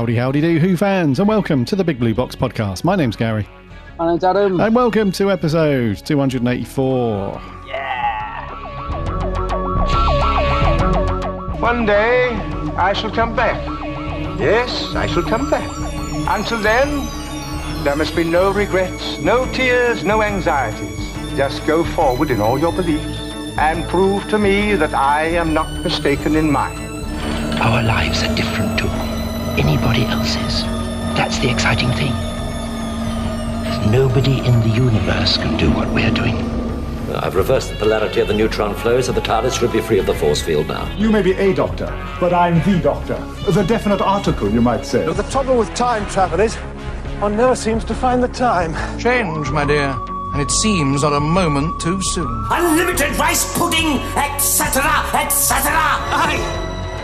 Howdy, howdy do, Who fans, and welcome to the Big Blue Box podcast. My name's Gary. My name's Adam. And welcome to episode 284. Yeah! One day, I shall come back. Yes, I shall come back. Until then, there must be no regrets, no tears, no anxieties. Just go forward in all your beliefs and prove to me that I am not mistaken in mine. Our lives are different to anybody else's. That's the exciting thing. Nobody in the universe can do what we're doing. I've reversed the polarity of the neutron flow, so the TARDIS should be free of the force field now. You may be a doctor, but I'm the doctor. The definite article, you might say. The trouble with time travel is, one never seems to find the time. Change, my dear, and it seems not a moment too soon. Unlimited rice pudding, etc., etc. I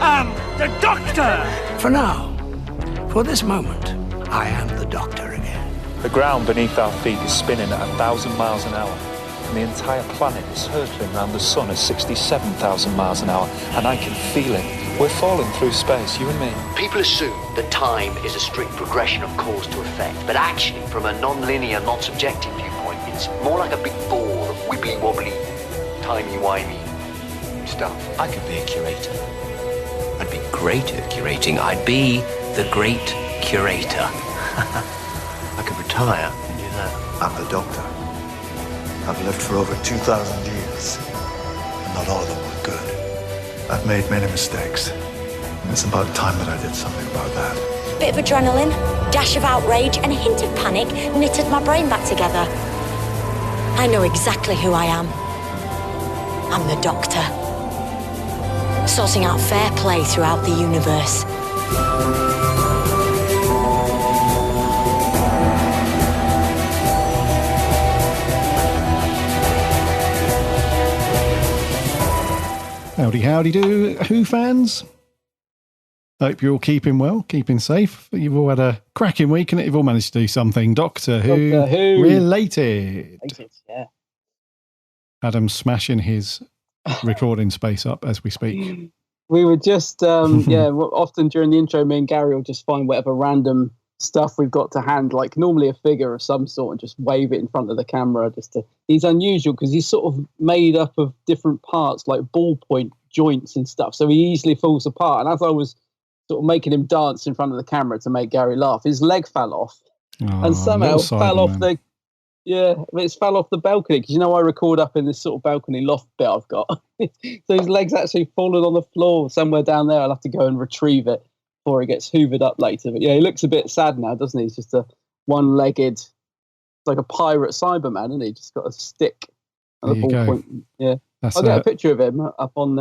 am the doctor! For now, for this moment, I am the doctor again. The ground beneath our feet is spinning at 1,000 miles an hour, and the entire planet is hurtling around the sun at 67,000 miles an hour, and I can feel it. We're falling through space, you and me. People assume that time is a strict progression of cause to effect, but actually, from a non-linear, non-subjective viewpoint, it's more like a big ball of wibbly-wobbly, timey-wimey stuff. I could be a curator. I'd be great at curating. I'd be the great curator. I could retire and do that. I'm the doctor. I've lived for over 2,000 years, and not all of them were good. I've made many mistakes, and it's about time that I did something about that. Bit of adrenaline, dash of outrage, and a hint of panic knitted my brain back together. I know exactly who I am. I'm the Doctor. Sorting out fair play throughout the universe. Howdy, howdy do, Who fans. Hope you're all keeping well, keeping safe. You've all had a cracking week and you've all managed to do something Doctor Who related. Yeah. Adam's smashing his recording space up as we speak. We were just, often during the intro, me and Gary will just find whatever random stuff we've got to hand, like normally a figure of some sort, and just wave it in front of the camera. He's unusual because he's sort of made up of different parts, like ballpoint joints and stuff, so he easily falls apart. And as I was sort of making him dance in front of the camera to make Gary laugh, his leg fell off, and somehow fell off the balcony, because I record up in this sort of balcony loft bit I've got. So his leg's actually fallen on the floor somewhere down there. I'll have to go and retrieve it before he gets hoovered up later. But yeah, he looks a bit sad now, doesn't he? He's just a one-legged, like a pirate Cyberman, isn't he? Just got a stick and a ballpoint. Yeah, I'll get a picture of him up on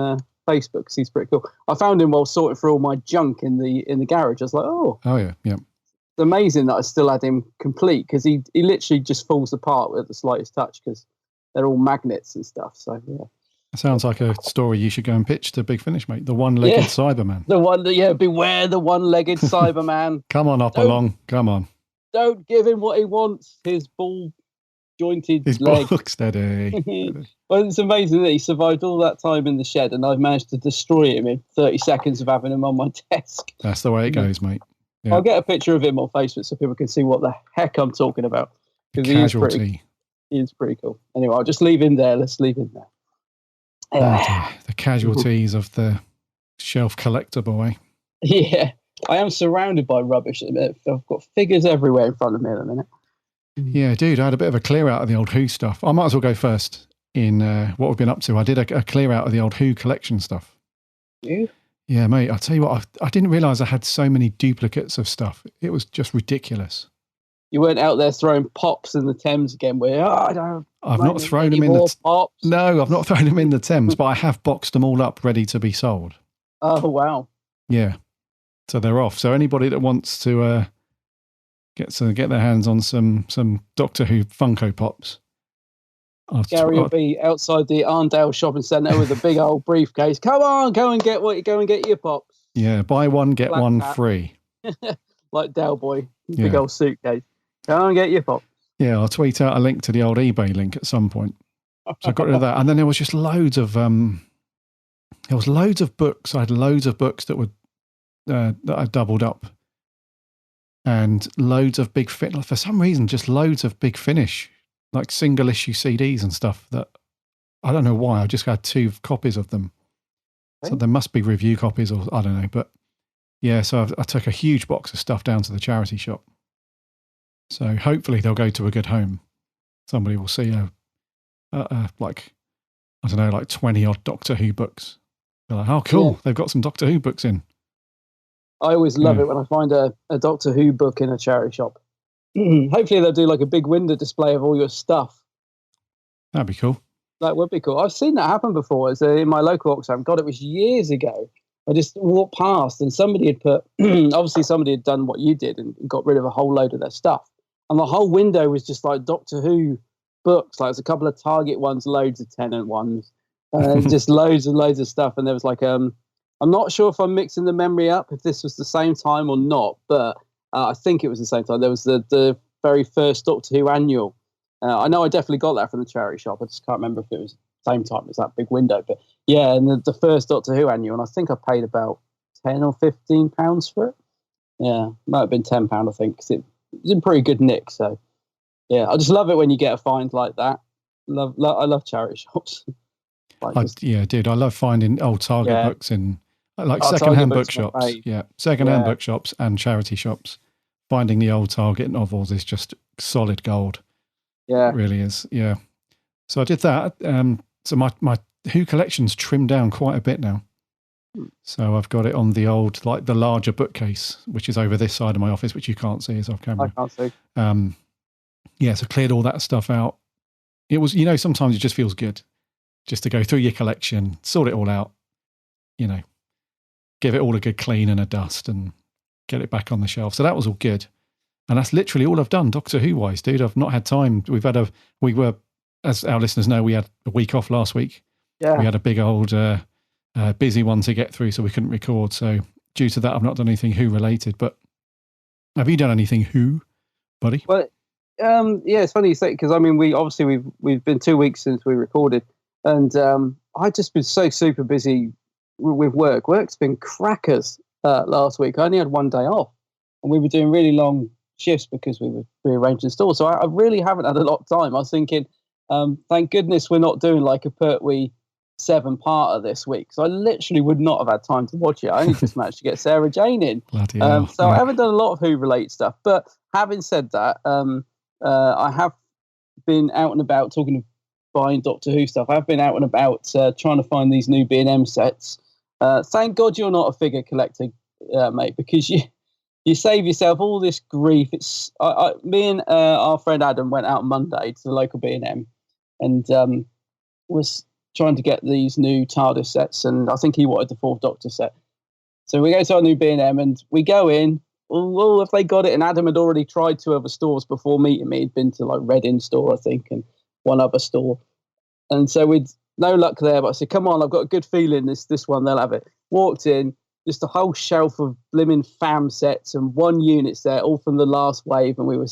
Facebook because he's pretty cool. I found him while sorting through all my junk in the garage. I was like, oh yeah. It's amazing that I still had him complete, because he literally just falls apart with the slightest touch because they're all magnets and stuff. So yeah. Sounds like a story you should go and pitch to Big Finish, mate. The one-legged Cyberman. Beware the one-legged Cyberman. Come on, along. Come on. Don't give him what he wants. His ball-jointed leg. Ball steady. Well, it's amazing that he survived all that time in the shed, and I've managed to destroy him in 30 seconds of having him on my desk. That's the way it goes, mate. Yeah. I'll get a picture of him on Facebook so people can see what the heck I'm talking about. Casualty. He is pretty cool. Anyway, I'll just leave him there. Let's leave him there. The casualties of the shelf collector boy. Yeah, I am surrounded by rubbish at the minute. I've got figures everywhere in front of me at the minute. Yeah, dude, I had a bit of a clear out of the old Who stuff. I might as well go first in what we've been up to. I did a clear out of the old Who collection stuff. You? Yeah, mate, I'll tell you what, I didn't realise I had so many duplicates of stuff. It was just ridiculous. You weren't out there throwing pops in the Thames again, were you? I've not thrown them in the pops. No, I've not thrown them in the Thames, but I have boxed them all up ready to be sold. Oh, wow. Yeah. So they're off. So anybody that wants to get their hands on some Doctor Who Funko Pops. Gary will be outside the Arndale shopping centre with a big old briefcase. Come on, go and get your pops. Yeah, buy one, get one free. Like Dale Boy, big old suitcase. Go and get your pop. Yeah, I'll tweet out a link to the old eBay link at some point. So I got rid of that. And then there was just loads of books. I had loads of books that were that I doubled up and loads of big fit. For some reason, just loads of Big Finish, like single issue CDs and stuff that I don't know why. I just had 2 copies of them. So there must be review copies or I don't know. But yeah, so I took a huge box of stuff down to the charity shop. So hopefully they'll go to a good home. Somebody will see like, I don't know, like 20 odd Doctor Who books. They're like, oh, cool. Yeah. They've got some Doctor Who books in. I always love it when I find a Doctor Who book in a charity shop. Hopefully they'll do like a big window display of all your stuff. That'd be cool. That would be cool. I've seen that happen before. It's in my local Oxfam. God, it was years ago. I just walked past and somebody had put, obviously somebody had done what you did and got rid of a whole load of their stuff. And the whole window was just like Doctor Who books. Like, there's a couple of Target ones, loads of Tennant ones, just loads and loads of stuff. And there was like, I'm not sure if I'm mixing the memory up, if this was the same time or not, but I think it was the same time. There was the very first Doctor Who annual. I know I definitely got that from the charity shop. I just can't remember if it was the same time as that big window. But yeah, and the first Doctor Who annual, and I think I paid about £10 or £15 for it. Yeah, might have been £10, I think, because it was in pretty good nick. So yeah, I just love it when you get a find like that. I love charity shops. Yeah, dude, I love finding old Target books in like second-hand bookshops. Yeah, second-hand bookshops and charity shops. Finding the old Target novels is just solid gold. Yeah, it really is. Yeah. So I did that. So my Who collection's trimmed down quite a bit now. So I've got it on the old, like the larger bookcase, which is over this side of my office, which you can't see as off camera. I can't see. Yeah, so cleared all that stuff out. It was, sometimes it just feels good just to go through your collection, sort it all out, give it all a good clean and a dust and get it back on the shelf. So that was all good. And that's literally all I've done, Doctor Who-wise, dude. I've not had time. We were, as our listeners know, we had a week off last week. Yeah. We had a big old busy one to get through, so we couldn't record. So due to that, I've not done anything Who-related. But have you done anything Who, buddy? Well, yeah, it's funny you say, because, we've been 2 weeks since we recorded. And I've just been so super busy with work. Work's been crackers last week. I only had one day off. And we were doing really long shifts because we were rearranging stores. So I really haven't had a lot of time. I was thinking, thank goodness we're not doing like a Pertwee 7-parter this week. So I literally would not have had time to watch it. I only just managed to get Sarah Jane in. I haven't done a lot of Who-related stuff. But having said that, I have been out and about talking of buying Doctor Who stuff. I've been out and about trying to find these new B&M sets. Thank God you're not a figure collector, mate, because you save yourself all this grief. It's me and our friend Adam went out Monday to the local B&M and was trying to get these new TARDIS sets, and I think he wanted the 4th Doctor set. So we go to our new B&M and we go in. Well, if they got it, and Adam had already tried 2 other stores before meeting me. He'd been to like Reading store, I think, and one other store. And so we'd no luck there, but I said, come on, I've got a good feeling this one, they'll have it. Walked in, just a whole shelf of blimmin' fam sets and 1 unit set, all from the last wave. And we were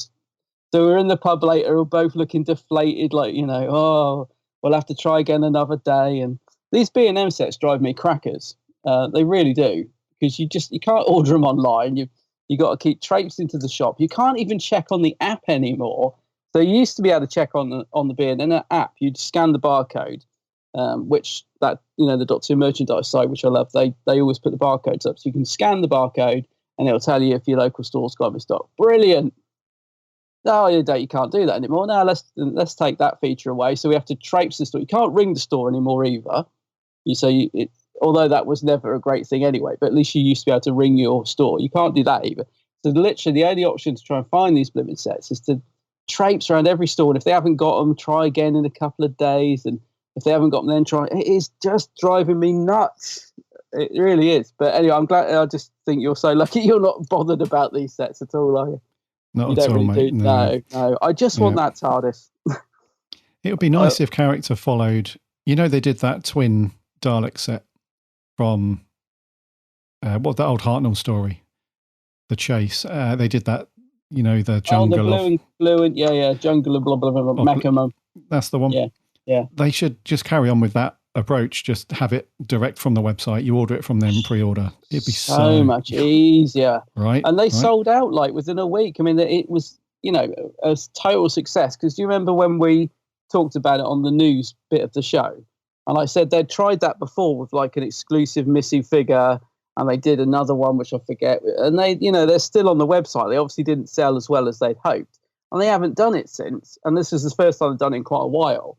in the pub later, we were both looking deflated, like, we'll have to try again another day. And these B&M sets drive me crackers. They really do, because you can't order them online. You got to keep traipsing into the shop. You can't even check on the app anymore. So you used to be able to check on the B&M app. You'd scan the barcode, which the Doctor Who merchandise site, which I love, they always put the barcodes up. So you can scan the barcode and it'll tell you if your local store's got them in stock. Brilliant. Oh, you can't do that anymore. Now let's take that feature away. So we have to traipse the store. You can't ring the store anymore either. Although that was never a great thing anyway, but at least you used to be able to ring your store. You can't do that either. So literally the only option to try and find these blimmin' sets is to traipse around every store. And if they haven't got them, try again in a couple of days. And if they haven't got them, then try. It is just driving me nuts. It really is. But anyway, I'm glad. I just think you're so lucky you're not bothered about these sets at all, are you? Not at all, mate. No. I just want that TARDIS. It would be nice if character followed. They did that twin Dalek set from the old Hartnell story, The Chase. They did that, the jungle. Oh, the blue and jungle of blah blah blah. Macamum. That's the one. Yeah. They should just carry on with that approach. Just have it direct from the website. You order it from them, pre-order. It'd be so much easier. Right. And they sold out like within a week. I mean, it was, a total success. Because do you remember when we talked about it on the news bit of the show? And I said they'd tried that before with like an exclusive Missy figure, and they did another one, which I forget. And they, they're still on the website. They obviously didn't sell as well as they'd hoped. And they haven't done it since. And this is the first time they've done it in quite a while.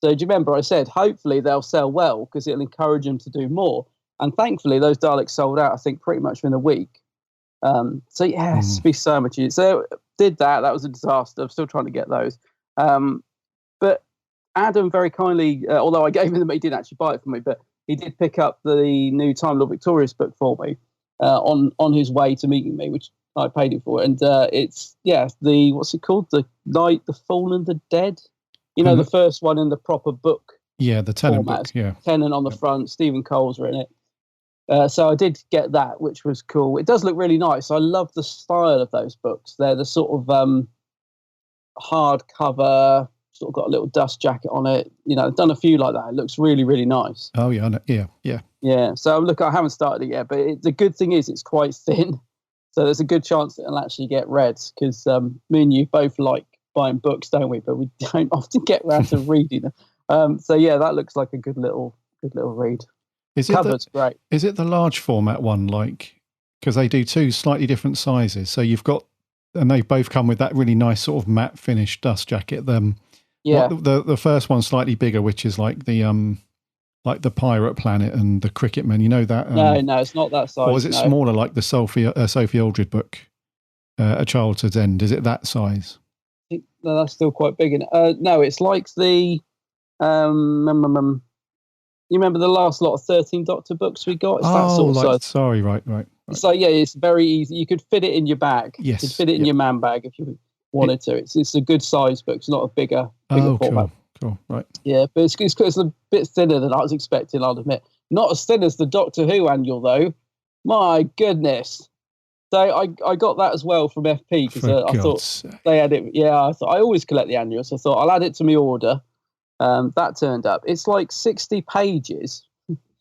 So do you remember I said, hopefully they'll sell well because it'll encourage them to do more. And thankfully, those Daleks sold out, I think, pretty much within a week. It's be so much easier. So did that. That was a disaster. I'm still trying to get those. But Adam very kindly, although I gave him them, he didn't actually buy it for me, but he did pick up the new Time Lord Victorious book for me on his way to meeting me, which I paid him for. And it's, what's it called? The Night, the Fallen, the Dead. The first one in the proper book. Yeah, the Tennant book, Tennant on the front, Stephen Cole's written it. So I did get that, which was cool. It does look really nice. I love the style of those books. They're the sort of hardcover, sort of got a little dust jacket on it. I've done a few like that. It looks really, really nice. Oh, yeah, yeah. Yeah, so look, I haven't started it yet, but the good thing is it's quite thin. So there's a good chance that it'll actually get read, because me and you both like buying books, don't we? But we don't often get around to reading them. That looks like a good little read. Cover's great. Is it the large format one? Because they do two slightly different sizes. So you've got, and they both come with that really nice sort of matte finish dust jacket. The first one's slightly bigger, which is like the Pirate Planet and the Cricket Men. That? No, it's not that size. Or is it smaller, like the Sophie Aldred book, A Childhood's End? Is it that size? No, that's still quite big. No, it's like the you remember the last lot of 13 Doctor books we got? It's that sort of size. Sorry, right. So it's very easy. You could fit it in your bag. Yes, you could fit it in your man bag if you wanted to. It's a good size book. It's not a bigger format. Cool, right. Yeah, but it's a bit thinner than I was expecting, I'll admit. Not as thin as the Doctor Who annual, though. My goodness. So I got that as well from FP because I thought they had it. Yeah, I always collect the annuals. So I thought I'll add it to my order. That turned up. It's like 60 pages.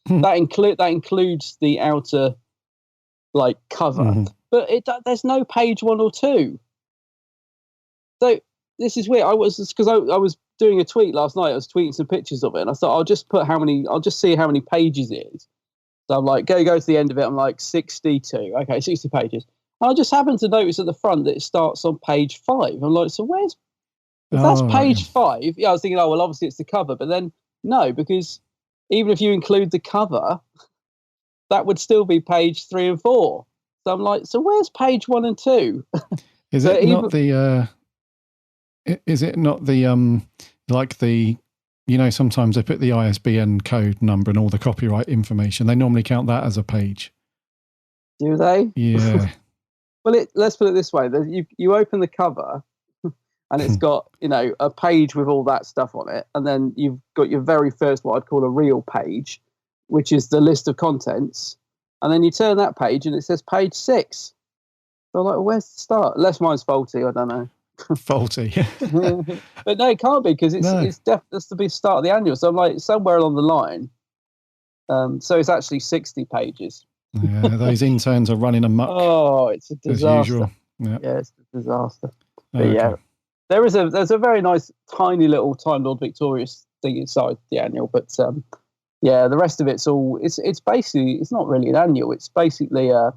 that includes the outer cover, but there's no page 1 or 2. So this is weird. I was doing a tweet last night. I was tweeting some pictures of it, and I thought I'll just see how many pages it is. So I'm like, go to the end of it. I'm like 62. Okay, 60 pages. And I just happened to notice at the front that it starts on page 5. I'm like, so if that's page 5, I was thinking, well, obviously it's the cover. But then, no, because even if you include the cover, that would still be page 3 and 4. So I'm like, so where's page 1 and 2? Is it not the... Is it not the sometimes they put the ISBN code number and all the copyright information. They normally count that as a page. Do they? Yeah. Well, let's put it this way: you open the cover, and it's got a page with all that stuff on it, and then you've got your very first what I'd call a real page, which is the list of contents, and then you turn that page and it says page 6. So I'm like, well, where's the start? Unless mine's faulty, I don't know. Faulty. But no, it can't be because it's definitely to be the start of the annual. So I'm like somewhere along the line. So it's actually 60 pages. Yeah, those interns are running amok. Oh, it's a disaster. As usual. Yeah, it's a disaster. But yeah, there's a very nice tiny little Time Lord Victorious thing inside the annual, but the rest of it's basically it's not really an annual. It's basically a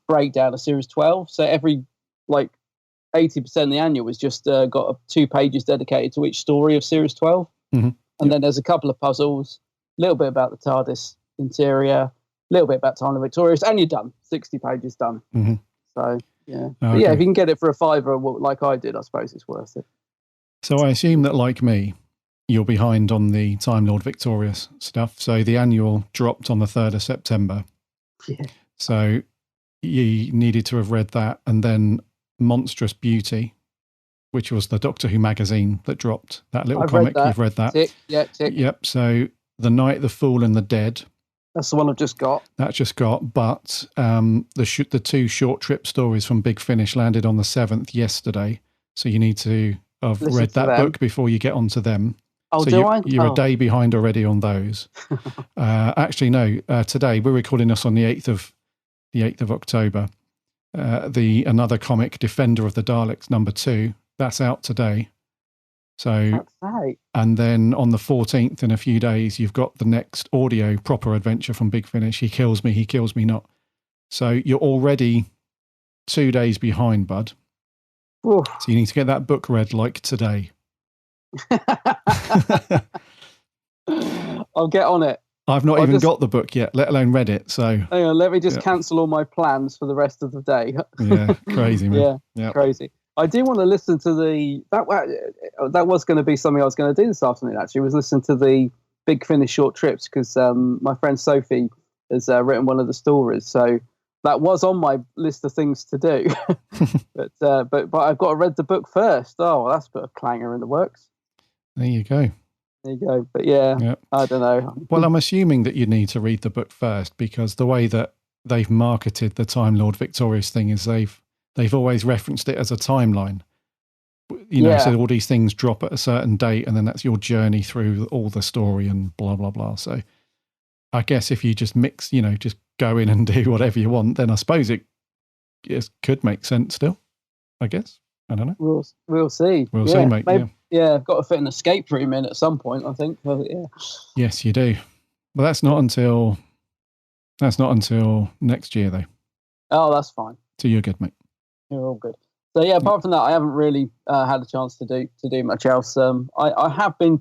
breakdown of series 12. So every 80% of the annual was just got 2 pages dedicated to each story of series 12. Mm-hmm. And then there's a couple of puzzles, a little bit about the TARDIS interior, a little bit about Time Lord Victorious, and you're done. 60 pages done. Mm-hmm. So, yeah. But yeah, if you can get it for a £5 like I did, I suppose it's worth it. So I assume that, like me, you're behind on the Time Lord Victorious stuff. So the annual dropped on the 3rd of September. Yeah. So you needed to have read that, and then Monstrous Beauty, which was the Doctor Who magazine that dropped that little comic. You've read that? Tick. Yep. So The Night, the Fool and the Dead. That's the one I've just got. But the 2 short trip stories from Big Finish landed on the 7th yesterday. So you need to have read that book before you get onto them. Oh, so you're a day behind already on those. Actually, no. Today we're recording this on the 8th of October. Another comic, Defender of the Daleks #2, that's out today. So, that's right. And then on the 14th, in a few days, you've got the next audio proper adventure from Big Finish. He Kills Me Not. So you're already 2 days behind, bud. Oof. So you need to get that book read like today. I'll get on it. I've not even got the book yet, let alone read it. So hang on, let me just cancel all my plans for the rest of the day. Yeah, crazy, man. Yeah, crazy. I do want to listen to that was going to be something I was going to do this afternoon, actually, was listen to the Big Finish short trips, because my friend Sophie has written one of the stories. So that was on my list of things to do. but I've got to read the book first. Oh, well, that's put a clanger in the works. There you go. But yeah, I don't know. Well, I'm assuming that you need to read the book first, because the way that they've marketed the Time Lord Victorious thing is they've always referenced it as a timeline. So all these things drop at a certain date, and then that's your journey through all the story and blah, blah, blah. So I guess if you just mix, just go in and do whatever you want, then I suppose it could make sense still, I guess. I don't know. We'll see. We'll see, mate. Maybe, I've got to fit an escape room in at some point, I think. Yeah. Yes, you do. But that's not until next year, though. Oh, that's fine. So you're good, mate. You're all good. So yeah, apart from that, I haven't really had a chance to do much else. I have been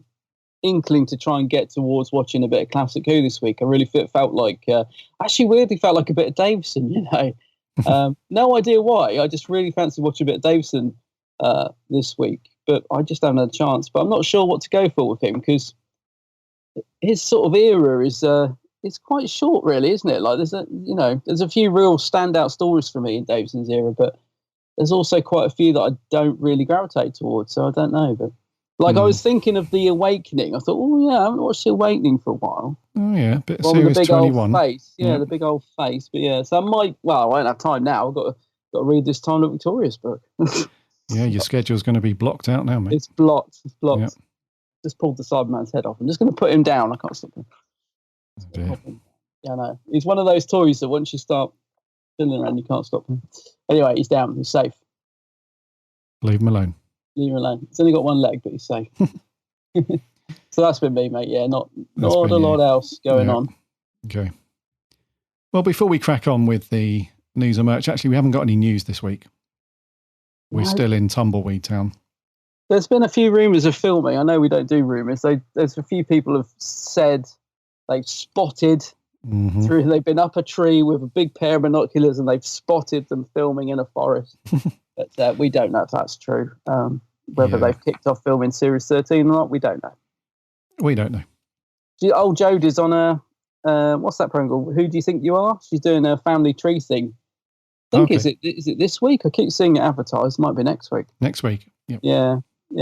inkling to try and get towards watching a bit of Classic Who this week. I really felt like, actually weirdly felt like a bit of Davison, no idea why. I just really fancy watching a bit of Davison this week, but I just haven't had a chance. But I'm not sure what to go for with him, because his sort of era is it's quite short, really, isn't it? Like there's a few real standout stories for me in Davison's era, but there's also quite a few that I don't really gravitate towards. So I don't know, but I was thinking of The Awakening. I thought, oh yeah, I haven't watched The Awakening for a while. Oh yeah, bit of One Series with the big 21. Old face. Yeah, the big old face. But yeah, so I might. Well, I won't have time now. I've got to read this Time Lord Victorious book. Yeah, your schedule's going to be blocked out now, mate. It's blocked. Yep. Just pulled the Cyberman's head off. I'm just going to put him down. I can't stop him. Yeah, I know. He's one of those toys that once you start fiddling around, you can't stop him. Anyway, he's down. He's safe. Leave him alone. Leave him alone. He's only got one leg, but he's safe. So that's been me, mate. Yeah, not a lot else going on. Okay. Well, before we crack on with the news and merch, actually, we haven't got any news this week. We're still in Tumbleweed Town. There's been a few rumours of filming. I know we don't do rumours. There's a few people have said they've spotted through. They've been up a tree with a big pair of binoculars and they've spotted them filming in a forest. But we don't know if that's true. Whether they've kicked off filming Series 13 or not, we don't know. We don't know. Old Jodie's on a what's that program called? Who Do You Think You Are? She's doing a family tree thing. I think is it this week? I keep seeing it advertised. Might be next week. Next week. Yep. Yeah.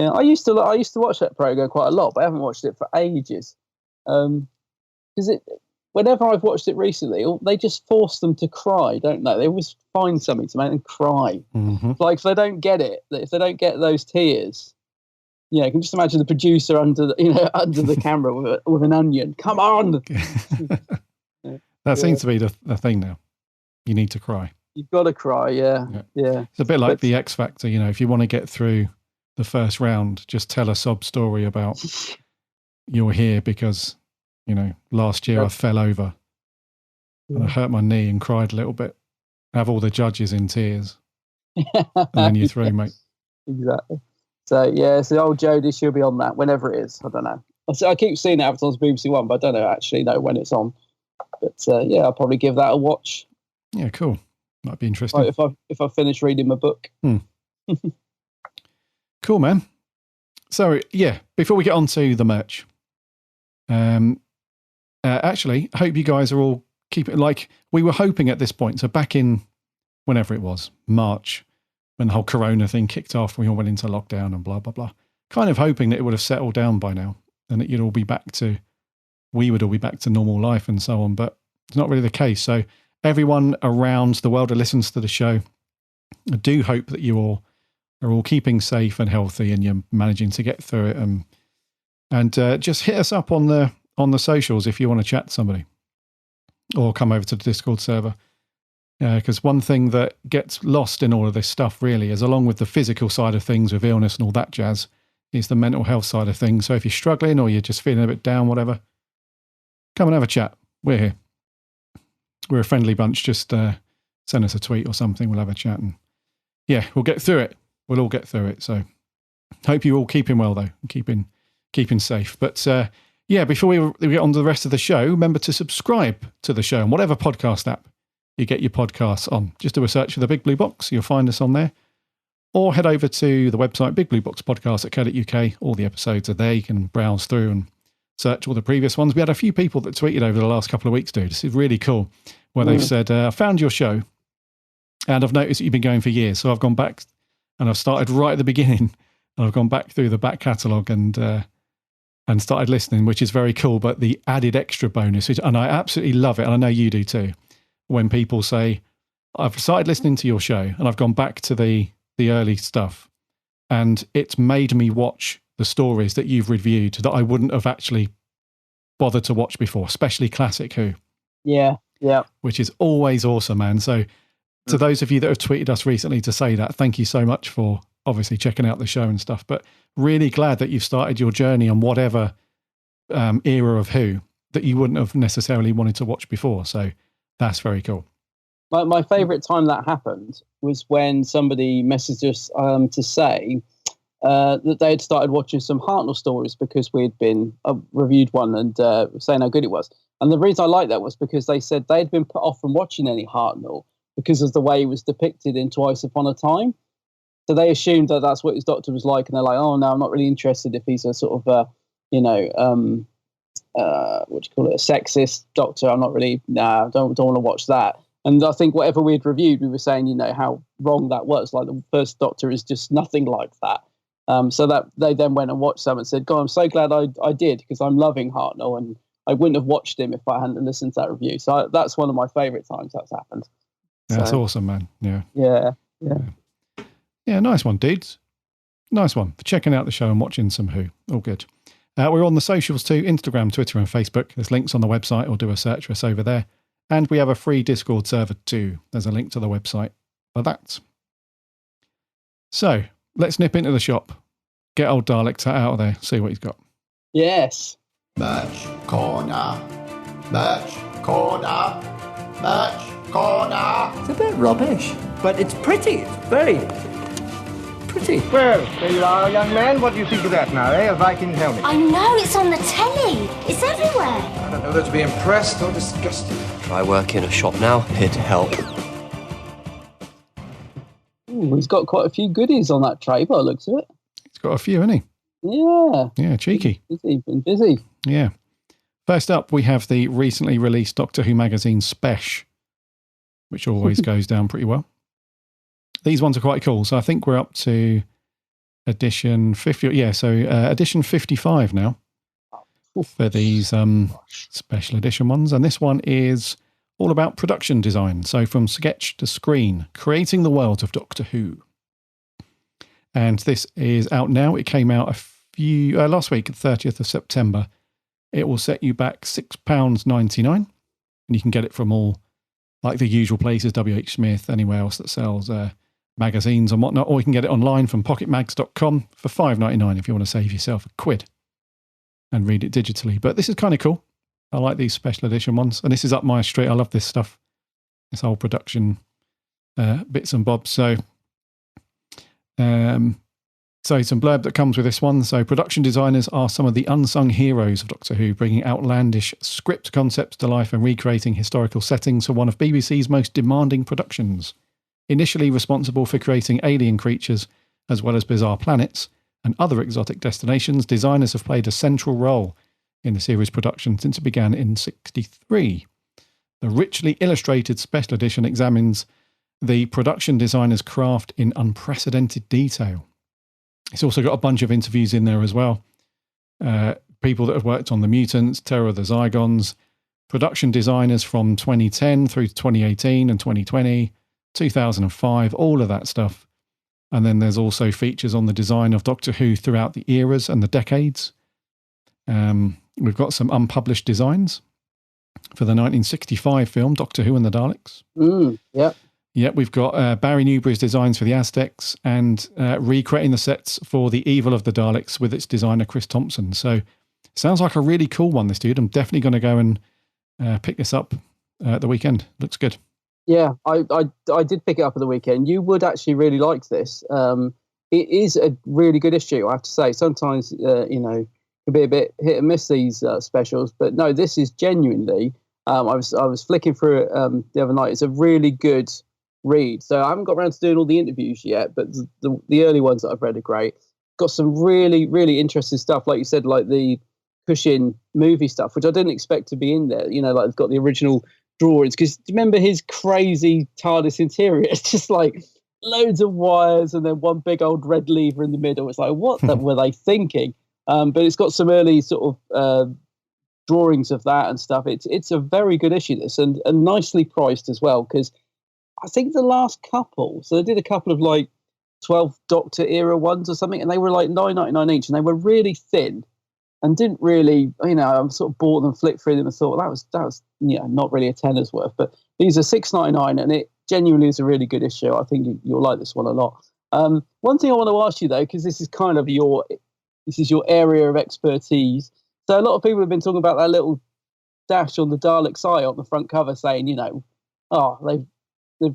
I used to watch that program quite a lot, but I haven't watched it for ages. Because whenever I've watched it recently, they just force them to cry, don't they? They always find something to make them cry. Like if they don't get it, if they don't get those tears, you can just imagine the producer under the camera with an onion. Come on. That seems to be the thing now. You need to cry. You've got to cry, yeah. It's a bit like the X Factor, if you want to get through the first round, just tell a sob story about you're here because, last year I fell over and I hurt my knee and cried a little bit. Have all the judges in tears. And then you're through, mate. Exactly. So old Jodie, she'll be on that whenever it is. I don't know. I keep seeing it advertised on BBC One, but I don't actually know when it's on. But I'll probably give that a watch. Yeah, cool. Might be interesting. If I finish reading my book. Cool, man. So, before we get on to the merch, actually, I hope you guys are all keeping, like we were hoping at this point. So back in whenever it was, March, when the whole Corona thing kicked off, we all went into lockdown and blah, blah, blah. Kind of hoping that it would have settled down by now and that we would all be back to normal life and so on. But it's not really the case. So everyone around the world that listens to the show, I do hope that you all are all keeping safe and healthy and you're managing to get through it and And just hit us up on the socials if you want to chat to somebody, or come over to the Discord server. Because one thing that gets lost in all of this stuff really is, along with the physical side of things with illness and all that jazz, is the mental health side of things. So if you're struggling or you're just feeling a bit down, whatever, come and have a chat. We're here. We're a friendly bunch. Just send us a tweet or something. We'll have a chat. And yeah, we'll get through it. We'll all get through it. So hope you're all keeping well, though, and keeping safe. But yeah, before we get on to the rest of the show, remember to subscribe to the show on whatever podcast app you get your podcasts on. Just do a search for the Big Blue Box. You'll find us on there. Or head over to the website, bigblueboxpodcast.co.uk. All the episodes are there. You can browse through and search all the previous ones. We had a few people that tweeted over the last couple of weeks, dude. This is really cool, where they've said, I found your show and I've noticed that you've been going for years. So I've gone back and I've started right at the beginning, and I've gone back through the back catalogue and started listening, which is very cool. But the added extra bonus, and I absolutely love it, and I know you do too, when people say, I've started listening to your show and I've gone back to the early stuff, and it's made me watch the stories that you've reviewed that I wouldn't have actually bothered to watch before, especially Classic Who. Yeah. Which is always awesome, man. So to those of you that have tweeted us recently to say that, thank you so much for obviously checking out the show and stuff, but really glad that you've started your journey on whatever era of Who that you wouldn't have necessarily wanted to watch before. So that's very cool. My favourite time that happened was when somebody messaged us to say that they had started watching some Hartnell stories because we'd been reviewed one and saying how good it was. And the reason I liked that was because they said they'd been put off from watching any Hartnell because of the way he was depicted in Twice Upon a Time. So they assumed that that's what his doctor was like, and they're like, oh, no, I'm not really interested if he's a sort of, what do you call it, a sexist doctor. I'm not really, don't want to watch that. And I think whatever we had reviewed, we were saying, how wrong that was. Like, the first Doctor is just nothing like that. So that they then went and watched some and said, God, I'm so glad I did, because I'm loving Hartnell, and I wouldn't have watched him if I hadn't listened to that review. So that's one of my favourite times that's happened. That's awesome, man. Yeah. Yeah, nice one, dudes. Nice one for checking out the show and watching some Who. All good. We're on the socials too, Instagram, Twitter and Facebook. There's links on the website, or do a search for us over there. And we have a free Discord server too. There's a link to the website for that. So let's nip into the shop. Get old Dalek out of there. See what he's got. Yes. Merch corner. Merch corner. Merch corner. It's a bit rubbish, but it's pretty. It's very pretty. Well, there you are, young man. What do you think of that now, eh? A Viking helmet. I know, it's on the telly. It's everywhere. I don't know whether to be impressed or disgusted. I work in a shop now, here to help. Ooh, he's got quite a few goodies on that tray by the looks of it. He's got a few, hasn't he? Yeah. Yeah, cheeky. Been busy. Yeah. First up, we have the recently released Doctor Who magazine Spesh, which always goes down pretty well. These ones are quite cool. So I think we're up to edition 50. Yeah, so edition 55 now for these special edition ones. And this one is all about production design. So from sketch to screen, creating the world of Doctor Who. And this is out now. It came out last week, 30th of September. It will set you back £6.99. And you can get it from all, like the usual places, WH Smith, anywhere else that sells magazines and whatnot. Or you can get it online from pocketmags.com for $5.99 if you want to save yourself £1 and read it digitally. But this is kind of cool. I like these special edition ones. And this is up my street. I love this stuff. This whole production bits and bobs. So some blurb that comes with this one. So production designers are some of the unsung heroes of Doctor Who, bringing outlandish script concepts to life and recreating historical settings for one of BBC's most demanding productions. Initially responsible for creating alien creatures as well as bizarre planets and other exotic destinations, designers have played a central role in the series production since it began in 1963. The richly illustrated special edition examines the production designer's craft in unprecedented detail. It's also got a bunch of interviews in there as well. People that have worked on The Mutants, Terror of the Zygons, production designers from 2010 through to 2018 and 2020, 2005, all of that stuff. And then there's also features on the design of Doctor Who throughout the eras and the decades. We've got some unpublished designs for the 1965 film Doctor Who and the Daleks. Yeah. Yeah, we've got Barry Newbury's designs for the Aztecs and recreating the sets for The Evil of the Daleks with its designer Chris Thompson. So sounds like a really cool one, this dude. I'm definitely going to go and pick this up at the weekend. Looks good. Yeah, I did pick it up at the weekend. You would actually really like this. It is a really good issue, I have to say. Sometimes, it can be a bit hit and miss, these specials. But no, this is genuinely, I was flicking through it the other night. It's a really good read. So I haven't got around to doing all the interviews yet, but the early ones that I've read are great. Got some really, really interesting stuff, like you said, like the Cushing movie stuff, which I didn't expect to be in there. Like it's got the original drawings, because do you remember his crazy TARDIS interior? It's just like loads of wires and then one big old red lever in the middle. It's like, what were they thinking? But it's got some early sort of drawings of that and stuff. It's a very good issue, this, and nicely priced as well, because I think the last couple, so they did a couple of like 12th Doctor era ones or something, and they were like $9.99 each, and they were really thin and didn't really, I sort of bought them, flipped through them and thought that was not really a tenner's worth. But these are $6.99, and it genuinely is a really good issue. I think you'll like this one a lot. One thing I want to ask you though, because this is kind of your area of expertise. So a lot of people have been talking about that little dash on the Dalek's eye on the front cover, saying, they've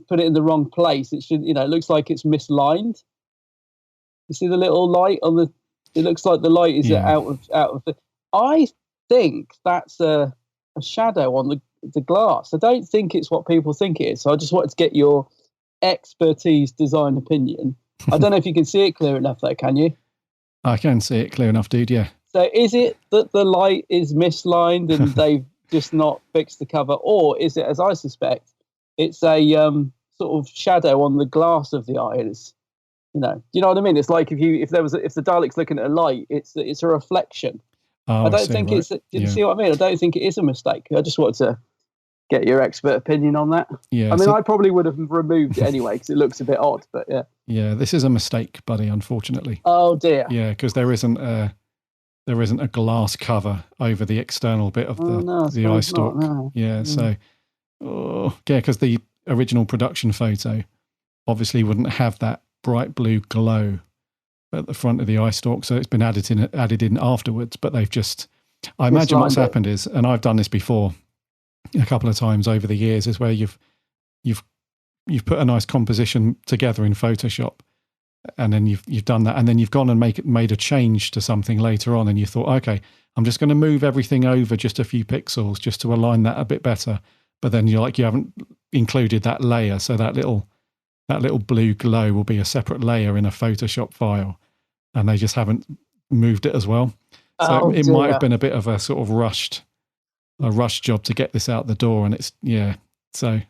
put it in the wrong place. It should, it looks like it's mislined. You see the little light on the. It looks like the light is out of the. I think that's a shadow on the glass. I don't think it's what people think it is. So I just wanted to get your expertise design opinion. I don't know if you can see it clear enough though, can you? I can see it clear enough, dude, yeah. So is it that the light is mislined and they've just not fixed the cover? Or is it, as I suspect, it's a sort of shadow on the glass of the eye? It's, do you know what I mean? It's like if the Dalek's looking at a light, it's a reflection. Oh, I don't think right. it's. Do you see what I mean? I don't think it is a mistake. I just wanted to get your expert opinion on that. Yeah, I mean, I probably would have removed it anyway because it looks a bit odd. But yeah. Yeah, this is a mistake, buddy. Unfortunately. Oh dear. Yeah, because there isn't a glass cover over the external bit of the eye stalk. No. Yeah, so because the original production photo obviously wouldn't have that bright blue glow at the front of the eye stalk, so it's been added in afterwards. But they've just, I imagine what's happened is, and I've done this before a couple of times over the years, is where you've put a nice composition together in Photoshop, and then you've done that, and then you've gone and made a change to something later on, and you thought, okay, I'm just going to move everything over just a few pixels just to align that a bit better. But then you haven't included that layer, so that little blue glow will be a separate layer in a Photoshop file, and they just haven't moved it as well. So it might have been a bit of a sort of rushed job to get this out the door, and so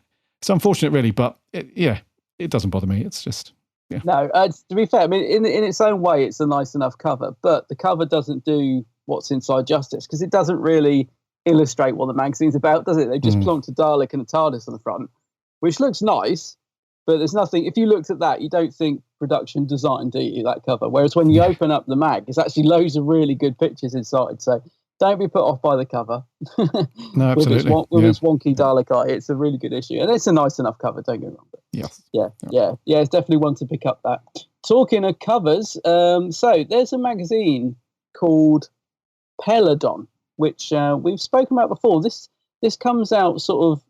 it's unfortunate really, but it doesn't bother me. It's just, yeah. No, to be fair, I mean, in its own way, it's a nice enough cover, but the cover doesn't do what's inside justice, because it doesn't really illustrate what the magazine's about, does it? They just plonked a Dalek and a TARDIS on the front, which looks nice, but there's nothing. If you looked at that, you don't think production design, do you, that cover? Whereas when you open up the mag, it's actually loads of really good pictures inside. So don't be put off by the cover. No, absolutely. with its wonky Dalek eye, it's a really good issue. And it's a nice enough cover, don't get me wrong. But yeah, it's definitely one to pick up that. Talking of covers, so there's a magazine called Peladon, which we've spoken about before. This comes out sort of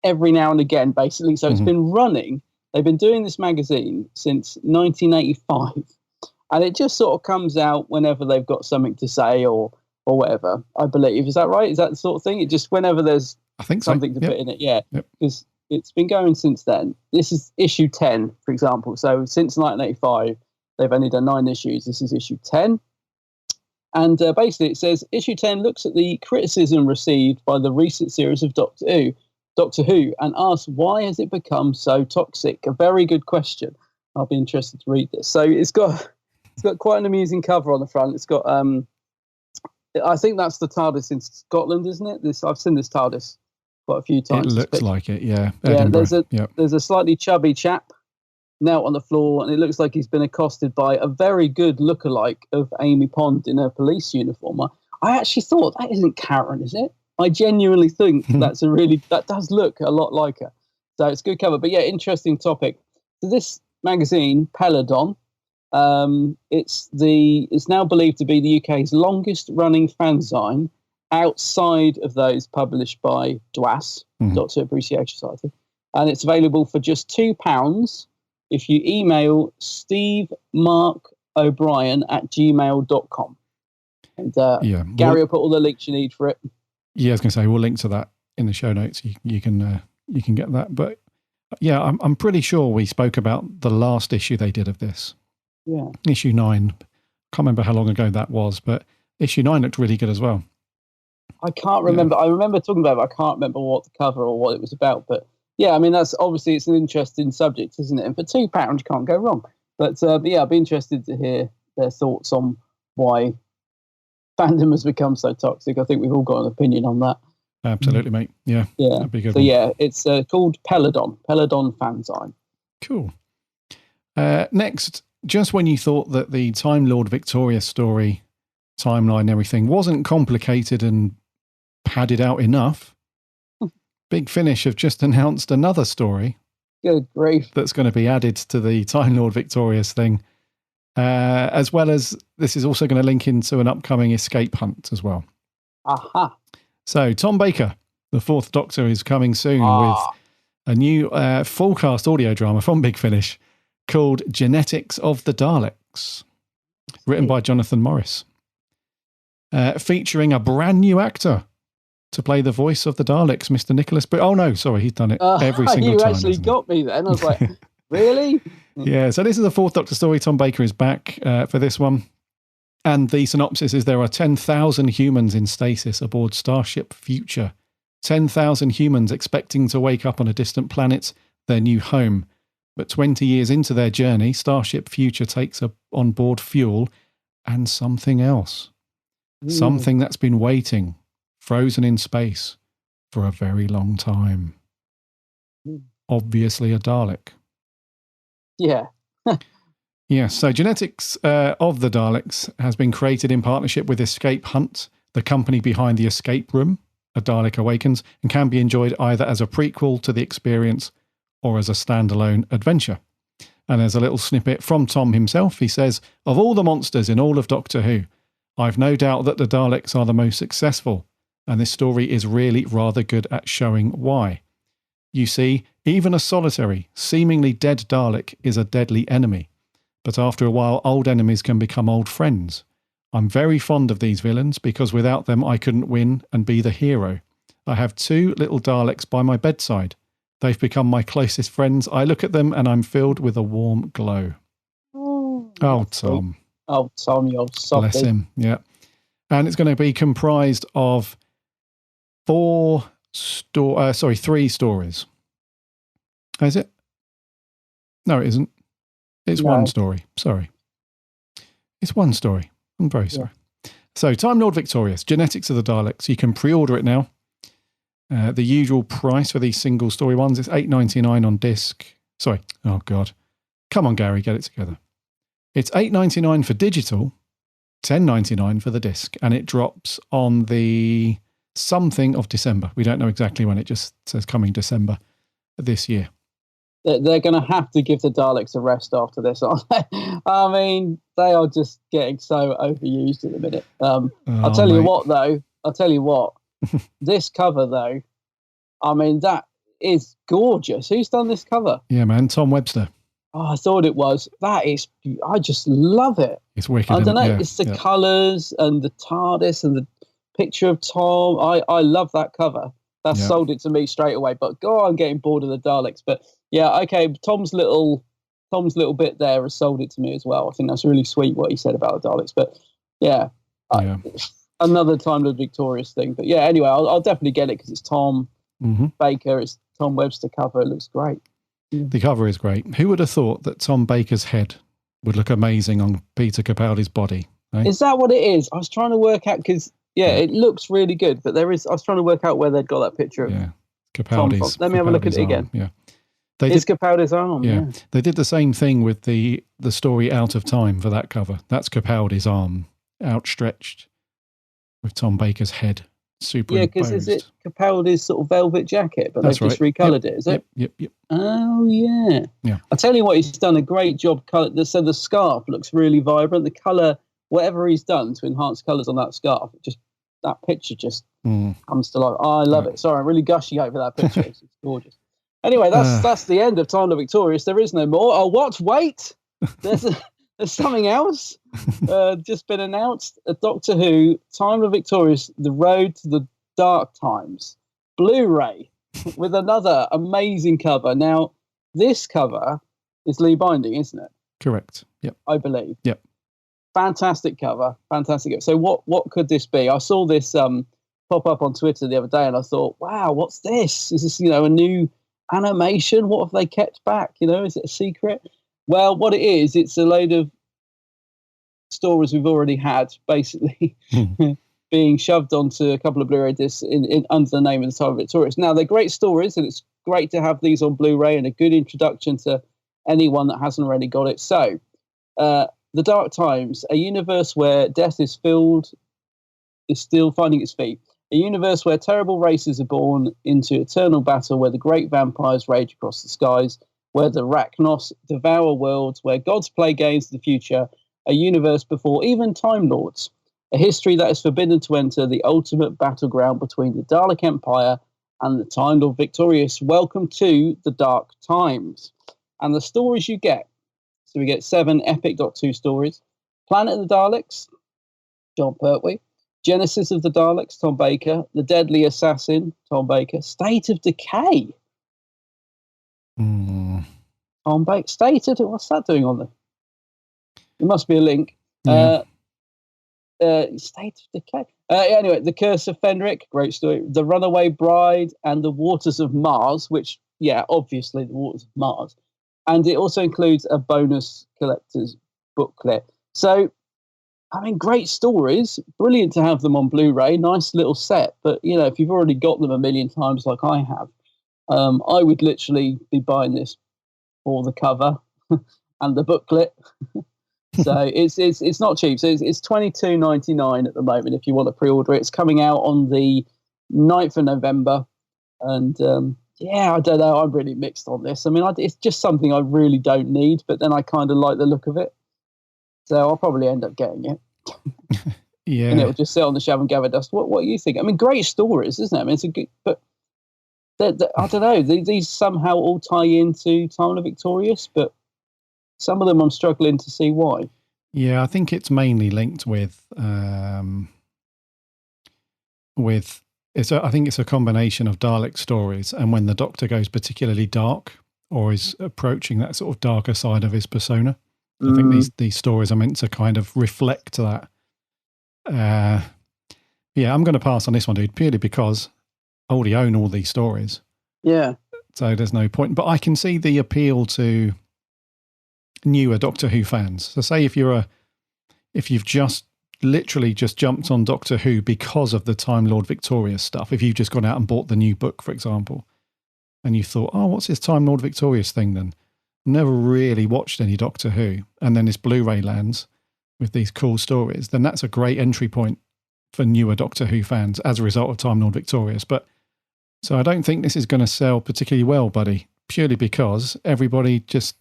every now and again, basically. So it's been running. They've been doing this magazine since 1985. And it just sort of comes out whenever they've got something to say or whatever, I believe. Is that right? Is that the sort of thing? It just whenever there's something to put in it. Yeah. Because it's been going since then. This is issue 10, for example. So since 1985, they've only done 9 issues. This is issue 10. And basically it says, issue 10 looks at the criticism received by the recent series of Doctor Who and asks, why has it become so toxic? A very good question. I'll be interested to read this. So it's got quite an amusing cover on the front. It's got, I think that's the TARDIS in Scotland, isn't it? I've seen this TARDIS quite a few times. It looks like it, yeah. Yeah, there's a slightly chubby chap knelt on the floor, and it looks like he's been accosted by a very good lookalike of Amy Pond in her police uniform. I actually thought, that isn't Karen, is it? I genuinely think that does look a lot like her. So it's a good cover. But yeah, interesting topic. So this magazine, Peladon, it's now believed to be the UK's longest running fanzine outside of those published by DWAS, Doctor Appreciation Society. And it's available for just £2 if you email stevemarkobrien@gmail.com. And Gary will put all the links you need for it. Yeah, I was going to say, we'll link to that in the show notes. You can get that. But yeah, I'm pretty sure we spoke about the last issue they did of this. Yeah. Issue 9. Can't remember how long ago that was, but issue 9 looked really good as well. I can't remember. Yeah. I remember talking about it, but I can't remember what the cover or what it was about. But yeah, I mean, that's obviously, it's an interesting subject, isn't it? And for £2, you can't go wrong. But yeah, I'd be interested to hear their thoughts on why fandom has become so toxic. I think we've all got an opinion on that. Absolutely, mate. Yeah. That'd be a good so one. Yeah, it's called Peladon Fanzine. Cool. Next, just when you thought that the Time Lord Victoria story, timeline and everything wasn't complicated and padded out enough, Big Finish have just announced another story. Good grief. That's going to be added to the Time Lord Victorious thing. As well as this is also going to link into an upcoming escape hunt as well. Aha. So Tom Baker, the Fourth Doctor, is coming soon with a new full cast audio drama from Big Finish called Genetics of the Daleks, written by Jonathan Morris, featuring a brand new actor to play the voice of the Daleks, Mr. Nicholas. But oh no, sorry, he's done it every single time. You actually got me then. I was like, really? Yeah, so this is a Fourth Doctor story. Tom Baker is back for this one. And the synopsis is there are 10,000 humans in stasis aboard Starship Future. 10,000 humans expecting to wake up on a distant planet, their new home. But 20 years into their journey, Starship Future takes on board fuel and something else. Something that's been waiting, frozen in space, for a very long time. Obviously a Dalek. Yeah. Yeah, so Genetics of the Daleks has been created in partnership with Escape Hunt, the company behind the Escape Room, A Dalek Awakens, and can be enjoyed either as a prequel to the experience or as a standalone adventure. And there's a little snippet from Tom himself. He says, of all the monsters in all of Doctor Who, I've no doubt that the Daleks are the most successful, and this story is really rather good at showing why. You see, even a solitary, seemingly dead Dalek is a deadly enemy. But after a while, old enemies can become old friends. I'm very fond of these villains because without them I couldn't win and be the hero. I have 2 little Daleks by my bedside. They've become my closest friends. I look at them and I'm filled with a warm glow. Oh, Tom. Oh, Tom, you're softy. Bless him, yeah. And it's going to be comprised of 3 stories. Is it? No, it isn't. It's one story. Sorry. It's one story. I'm very sorry. So, Time Lord Victorious, Genetics of the Daleks. You can pre-order it now. The usual price for these single story ones is $8.99 on disc. Sorry. Oh, God. Come on, Gary, get it together. It's $8.99 for digital, $10.99 for the disc, and it drops on the something of December. We don't know exactly when. It just says coming December this year. They're going to have to give the Daleks a rest after this, aren't they? I mean, they are just getting so overused at the minute. I'll tell you what, though. This cover, though, I mean, that is gorgeous. Who's done this cover? Yeah, man, Tom Webster. Oh, I thought it was. That is, I just love it. It's wicked. I don't know. Yeah, it's the colours and the TARDIS and the picture of Tom. I love that cover. That sold it to me straight away. But I'm getting bored of the Daleks. But yeah, okay. Tom's little bit there has sold it to me as well. I think that's really sweet what he said about the Daleks. But yeah. Another Time Lord Victorious thing. But yeah, anyway, I'll definitely get it because it's Tom Baker. It's Tom Webster cover. It looks great. The cover is great. Who would have thought that Tom Baker's head would look amazing on Peter Capaldi's body? Eh? Is that what it is? I was trying to work out because it looks really good, but I was trying to work out where they'd got that picture of Capaldi's. Let me have a look at it again. Yeah. It's Capaldi's arm. Yeah. Yeah. They did the same thing with the story Out of Time for that cover. That's Capaldi's arm outstretched with Tom Baker's head superimposed. Yeah, because is it Capaldi's sort of velvet jacket, but That's they've just right. recoloured it, is it? Yep. Oh, yeah. Yeah. I tell you what, he's done a great job. So the scarf looks really vibrant. The colour, whatever he's done to enhance colours on that scarf, that picture just comes to life. Oh, I love it. Sorry, I'm really gushing over that picture. It's gorgeous. Anyway, that's the end of Time Lord Victorious. There is no more. Oh, what? Wait. There's something else just been announced. A Doctor Who, Time Lord Victorious, The Road to the Dark Times, Blu-ray, with another amazing cover. Now, this cover is Lee Binding, isn't it? Correct. Yep. I believe. Yep. Fantastic cover. So what could this be? I saw this pop up on Twitter the other day, and I thought, wow, what's this? Is this, a new animation? What have they kept back? Is it a secret? Well, what it is, it's a load of stories we've already had, basically, being shoved onto a couple of Blu-ray discs in under the name of the Time of Victorious. Now, they're great stories, and it's great to have these on Blu-ray and a good introduction to anyone that hasn't already got it. So, The Dark Times, a universe where death is still finding its feet. A universe where terrible races are born into eternal battle, where the great vampires rage across the skies, where the Rachnos devour worlds, where gods play games of the future, a universe before even Time Lords, a history that is forbidden to enter, the ultimate battleground between the Dalek Empire and the Time Lord Victorious. Welcome to the Dark Times. And the stories you get, so we get 7 epic Doctor Who stories. Planet of the Daleks, John Pertwee. Genesis of the Daleks, Tom Baker. The Deadly Assassin, Tom Baker. State of Decay. Tom Baker. What's that doing on there? There must be a link. Yeah. State of Decay. Anyway, The Curse of Fenric, great story. The Runaway Bride and The Waters of Mars, which, obviously The Waters of Mars. And it also includes a bonus collector's booklet. So, great stories. Brilliant to have them on Blu-ray. Nice little set. But, if you've already got them a million times like I have, I would literally be buying this for the cover and the booklet. So it's not cheap. So it's $22.99 at the moment if you want to pre-order it. It's coming out on the 9th of November. And, I don't know. I'm really mixed on this. It's just something I really don't need, but then I kind of like the look of it. So I'll probably end up getting it. Yeah. And it'll just sit on the shelf and gather dust. What do you think? Great stories, isn't it? It's a good, but I don't know. These somehow all tie into Time of Victorious, but some of them I'm struggling to see why. Yeah, I think it's mainly linked with I think it's a combination of Dalek stories, and when the Doctor goes particularly dark or is approaching that sort of darker side of his persona. I think these stories are meant to kind of reflect that. I'm going to pass on this one, dude, purely because I already own all these stories. Yeah. So there's no point. But I can see the appeal to newer Doctor Who fans. So say if you've just literally just jumped on Doctor Who because of the Time Lord Victorious stuff, if you've just gone out and bought the new book, for example, and you thought, oh, what's this Time Lord Victorious thing then? Never really watched any Doctor Who, and then this Blu-ray lands with these cool stories, then that's a great entry point for newer Doctor Who fans as a result of Time Lord Victorious. But so I don't think this is going to sell particularly well, buddy, purely because everybody just,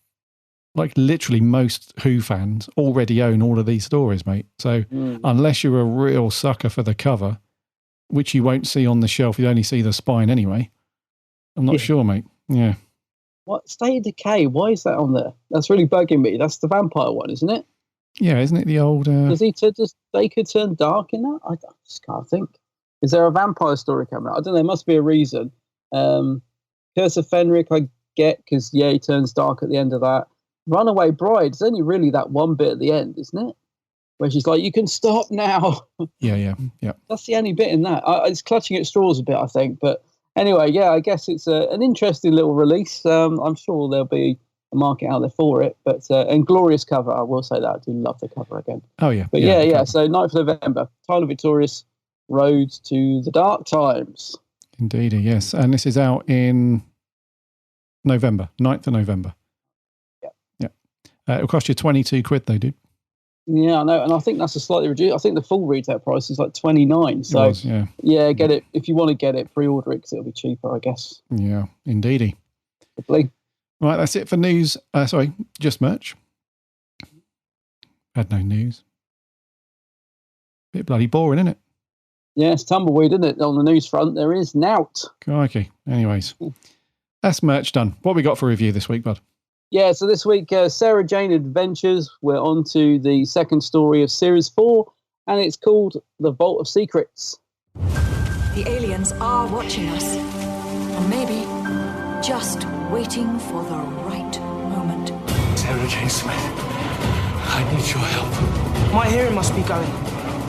literally most Who fans already own all of these stories, mate. So unless you're a real sucker for the cover, which you won't see on the shelf, you only see the spine anyway. I'm not sure, mate. Yeah. What? State of Decay? Why is that on there? That's really bugging me. That's the vampire one, isn't it? Yeah, isn't it the old... they could turn dark in that? I just can't think. Is there a vampire story coming out? I don't know. There must be a reason. Curse of Fenric, I get, because, he turns dark at the end of that. Runaway Bride, it's only really that one bit at the end, isn't it? Where she's like, you can stop now. Yeah. That's the only bit in that. It's clutching at straws a bit, I think, but... Anyway, I guess it's an interesting little release. I'm sure there'll be a market out there for it, but and glorious cover. I will say that I do love the cover again. Oh yeah, but So 9th of November, Time of Victorious, Road to the Dark Times. Indeed, yes, and this is out in November, 9th of November. Yeah. It'll cost you 22 quid though, dude. Yeah, I know, and I think that's a slightly reduced. I think the full retail price is like 29. So yeah, get it if you want to get it. Pre-order it because it'll be cheaper, I guess. Yeah, indeedy. Probably. Right, that's it for news. Sorry, just merch. Had no news. Bit bloody boring, isn't it? Yeah, it's tumbleweed, isn't it? On the news front, there is nout. Crikey. Anyways, that's merch done. What we got for review this week, bud? Yeah, so this week, Sarah Jane Adventures. We're on to the second story of Series 4, and it's called The Vault of Secrets. The aliens are watching us. And maybe just waiting for the right moment. Sarah Jane Smith, I need your help. My hearing must be going.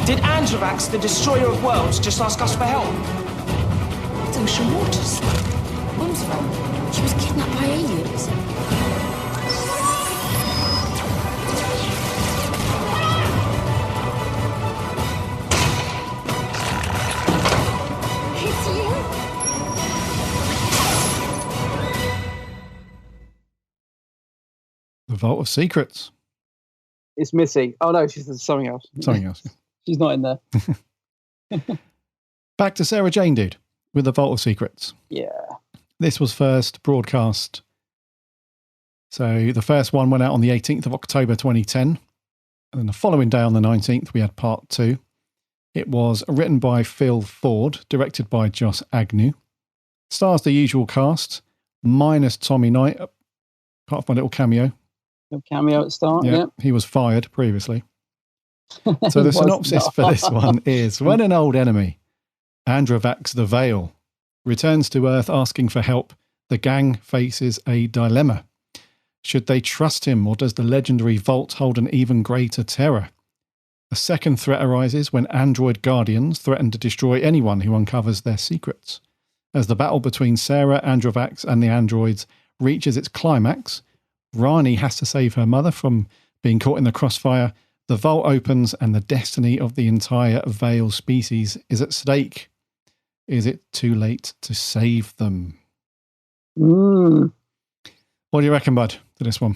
Did Androvax, the destroyer of worlds, just ask us for help? It's ocean waters. Mum's phone. She was kidnapped by aliens. It's you? The Vault of Secrets. It's Missy. Oh no, she's something else. Something else. She's not in there. Back to Sarah Jane, dude, with The Vault of Secrets. Yeah. This was first broadcast. So the first one went out on the 18th of October 2010. And then the following day on the 19th, we had part 2. It was written by Phil Ford, directed by Joss Agnew. Stars the usual cast, minus Tommy Knight, apart from a little cameo. A cameo at the start, yeah. He was fired previously. So the synopsis for this one is, when an old enemy, Androvax the Veil, returns to Earth asking for help, the gang faces a dilemma. Should they trust him, or does the legendary vault hold an even greater terror? A second threat arises when android guardians threaten to destroy anyone who uncovers their secrets. As the battle between Sarah, Androvax, and the androids reaches its climax, Rani has to save her mother from being caught in the crossfire. The vault opens and the destiny of the entire Veil species is at stake. Is it too late to save them? Mm. What do you reckon, bud, to this one?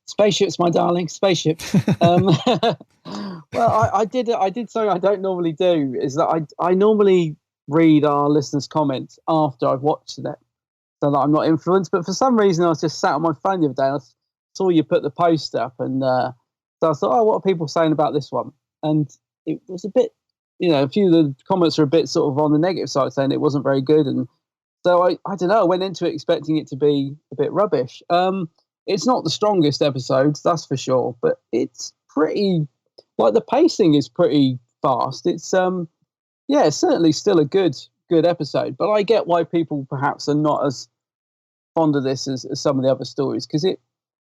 Spaceships, my darling, spaceships. Well, I did something I don't normally do, is that I normally read our listeners' comments after I've watched it, so that I'm not influenced. But for some reason, I was just sat on my phone the other day and I saw you put the post up, and so I thought, what are people saying about this one? And it was a bit, a few of the comments are a bit sort of on the negative side, saying it wasn't very good. And so I don't know, I went into it expecting it to be a bit rubbish. It's not the strongest episodes, that's for sure, but it's pretty, the pacing is pretty fast. It's certainly still a good episode, but I get why people perhaps are not as fond of this as some of the other stories, because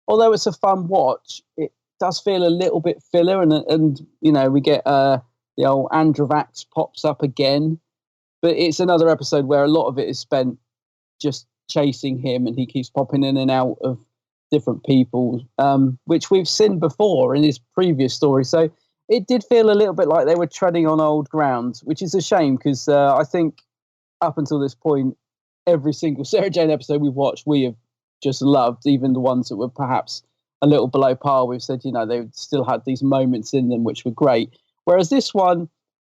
although it's a fun watch, it does feel a little bit filler, and we get the old Androvax pops up again, but it's another episode where a lot of it is spent just chasing him, and he keeps popping in and out of different people, which we've seen before in his previous story. So it did feel a little bit like they were treading on old ground, which is a shame, because I think up until this point, every single Sarah Jane episode we've watched, we have just loved, even the ones that were perhaps a little below par. We've said, they still had these moments in them which were great. Whereas this one,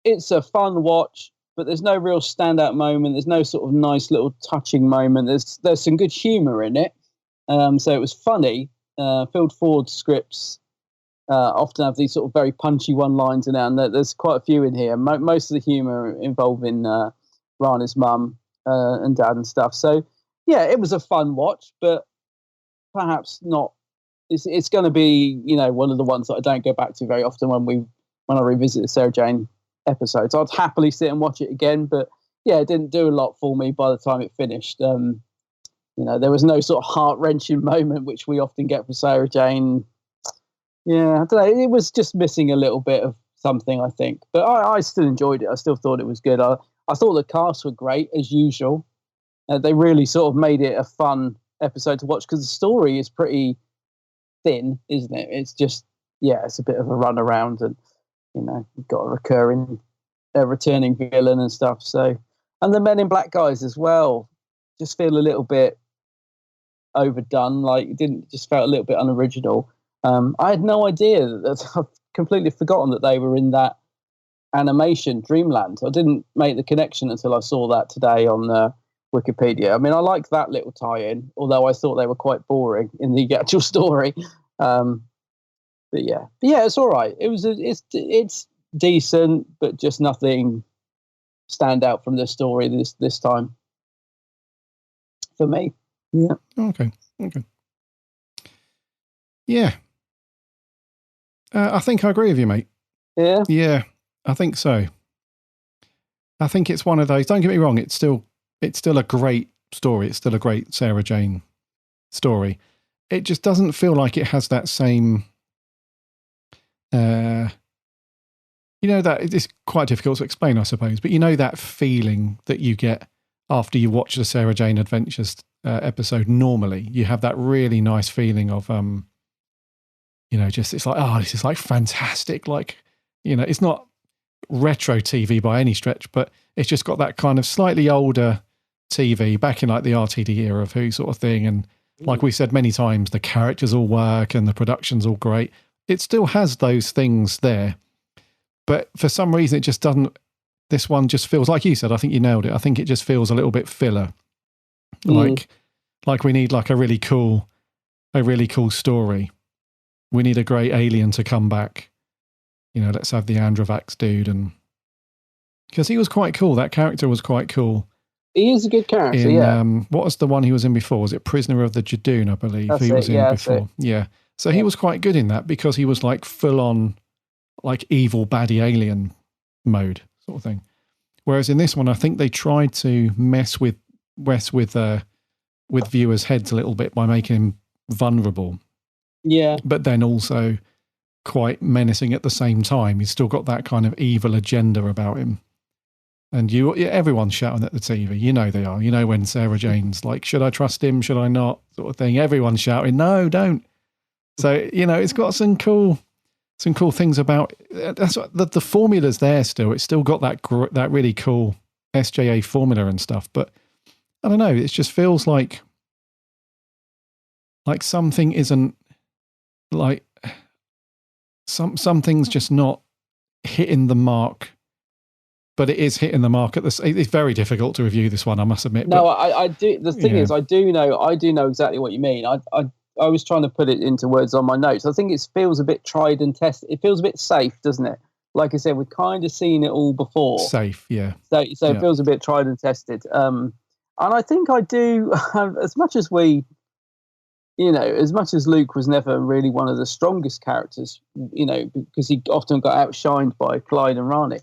it's a fun watch, but there's no real standout moment. There's no sort of nice little touching moment. There's some good humour in it. So it was funny. Phil Ford scripts often have these sort of very punchy one-lines in it, and there's quite a few in here. Most of the humour involving Rana's mum and dad and stuff. So, yeah, it was a fun watch, but perhaps not. It's going to be, one of the ones that I don't go back to very often when I revisit the Sarah Jane episodes. I'd happily sit and watch it again, but yeah, it didn't do a lot for me by the time it finished. There was no sort of heart-wrenching moment, which we often get from Sarah Jane. Yeah, I don't know. It was just missing a little bit of something, I think. But I still enjoyed it. I still thought it was good. I thought the cast were great, as usual. They really sort of made it a fun episode to watch, because the story is pretty thin, isn't it? It's just, it's a bit of a run around, and, you've got a returning villain and stuff. So, and the Men in Black guys as well just feel a little bit overdone. Like, it didn't just felt a little bit unoriginal. I had no idea that I've completely forgotten that they were in that animation Dreamland. I didn't make the connection until I saw that today on Wikipedia. I mean, I like that little tie-in, although I thought they were quite boring in the actual story. But yeah, it's all right. It's decent, but just nothing stand out from this story this time for me. Yeah. Okay. Yeah. I think I agree with you, mate. Yeah? Yeah, I think so. I think it's one of those, don't get me wrong, it's still a great story. It's still a great Sarah Jane story. It just doesn't feel like it has that same, that it's quite difficult to explain, I suppose, but that feeling that you get after you watch the Sarah Jane Adventures episode. Normally you have that really nice feeling of, just, it's like, oh, this is like fantastic. Like, it's not retro TV by any stretch, but it's just got that kind of slightly older TV back in like the RTD era of Who sort of thing. And like we said many times, the characters all work and the production's all great. It still has those things there, but for some reason it just doesn't, this one just feels, like you said, I think you nailed it. I think it just feels a little bit filler. Like we need like a really cool story. We need a great alien to come back. Let's have the Androvax dude. And because he was quite cool. That character was quite cool. He is a good character, yeah. What was the one he was in before? Was it Prisoner of the Jadoon, I believe? That's he was in before. That's it. Yeah. So he was quite good in that because he was like full on like evil baddie alien mode sort of thing. Whereas in this one, I think they tried to mess with viewers' heads a little bit by making him vulnerable. Yeah. But then also quite menacing at the same time. He's still got that kind of evil agenda about him. And everyone's shouting at the TV. They are. When Sarah Jane's like, should I trust him? Should I not? Sort of thing. Everyone's shouting, no, don't. So, it's got some cool things about that's what, the formula's there still. It's still got that really cool SJA formula and stuff. But I don't know. It just feels like something isn't like something's just not hitting the mark. But it is hitting the mark at this. It's very difficult to review this one, I must admit. No, I do. The thing is, I do know exactly what you mean. I was trying to put it into words on my notes. I think it feels a bit tried and tested. It feels a bit safe, doesn't it? Like I said, we've kind of seen it all before. Safe, yeah. So it feels a bit tried and tested. And I think I do, as much as Luke was never really one of the strongest characters, because he often got outshined by Clyde and Rani.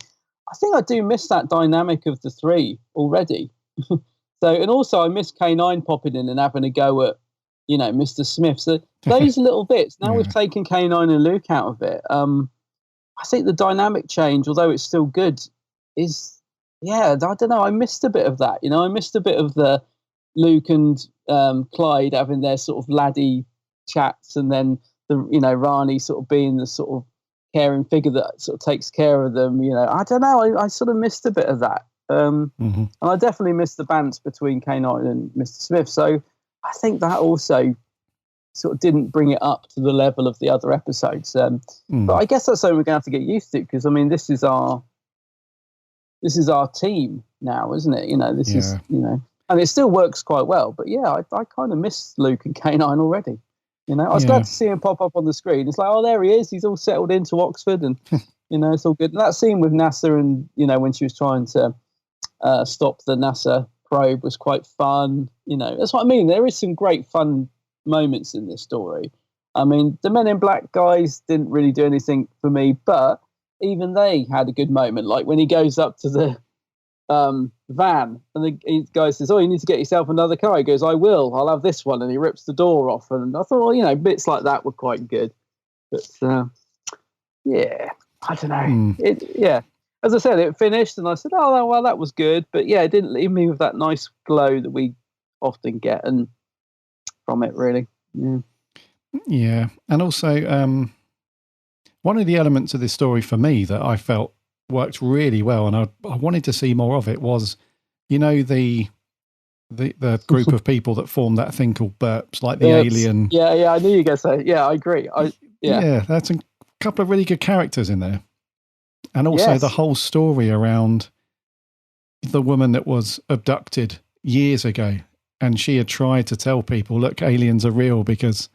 I think I do miss that dynamic of the three already. And also I miss K9 popping in and having a go at, Mr. Smith. So those little bits, now we've taken K9 and Luke out of it. I think the dynamic change, although it's still good, is, I don't know, I missed a bit of that. I missed a bit of the Luke and Clyde having their sort of laddie chats, and then Rani sort of being the sort of caring figure that sort of takes care of them. I don't know, I sort of missed a bit of that. And I definitely missed the banter between K9 and Mr. Smith. So I think that also sort of didn't bring it up to the level of the other episodes. But I guess that's something we're going to have to get used to, because, I mean, this is our team now, isn't it? This is, and it still works quite well. But yeah, I kind of miss Luke and K9 already. I was glad to see him pop up on the screen. It's like, oh, there he is. He's all settled into Oxford, and it's all good. And that scene with NASA, and when she was trying to stop the NASA probe, was quite fun. That's what I mean. There is some great fun moments in this story. I mean, the Men in Black guys didn't really do anything for me, but even they had a good moment. Like when he goes up to the van, and the guy says, "Oh, you need to get yourself another car." He goes, "I will. I'll have this one," and he rips the door off. And I thought, well, bits like that were quite good. But yeah, I don't know. As I said, it finished, and I said, "Oh, well, that was good." But yeah, it didn't leave me with that nice glow that we often get, and from it, really. Yeah, and also one of the elements of this story for me that I felt worked really well, and I wanted to see more of it, was, the the group of people that form that thing called B.U.R.P.S.S, like the alien. Yeah, I knew you were going to say. Yeah, I agree. That's a couple of really good characters in there, and also the whole story around the woman that was abducted years ago, and she had tried to tell people, look, aliens are real because,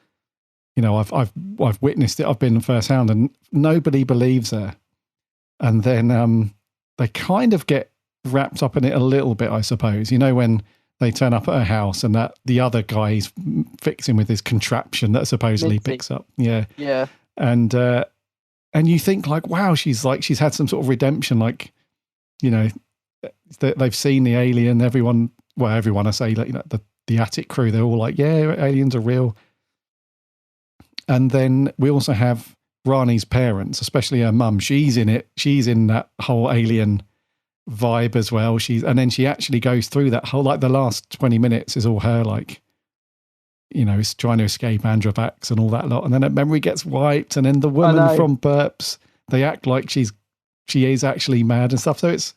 you know, I've witnessed it. I've been firsthand, and nobody believes her. And then they kind of get wrapped up in it a little bit, I suppose. You know, when they turn up at her house and that the other guy's fixing with his contraption that supposedly picks up. Yeah. And you think like, wow, she's had some sort of redemption. Like, you know, they've seen the alien. Everyone I say, like, you know, the attic crew, they're all like, yeah, aliens are real. And then we also have Rani's parents, especially her mum. She's in it. She's in that whole alien vibe as well. And then she actually goes through that whole, like the last 20 minutes is all her, like, you know, is trying to escape Androvax and all that lot. And then her memory gets wiped. And then the woman from B.U.R.P.S.S, they act like she is actually mad and stuff. So it's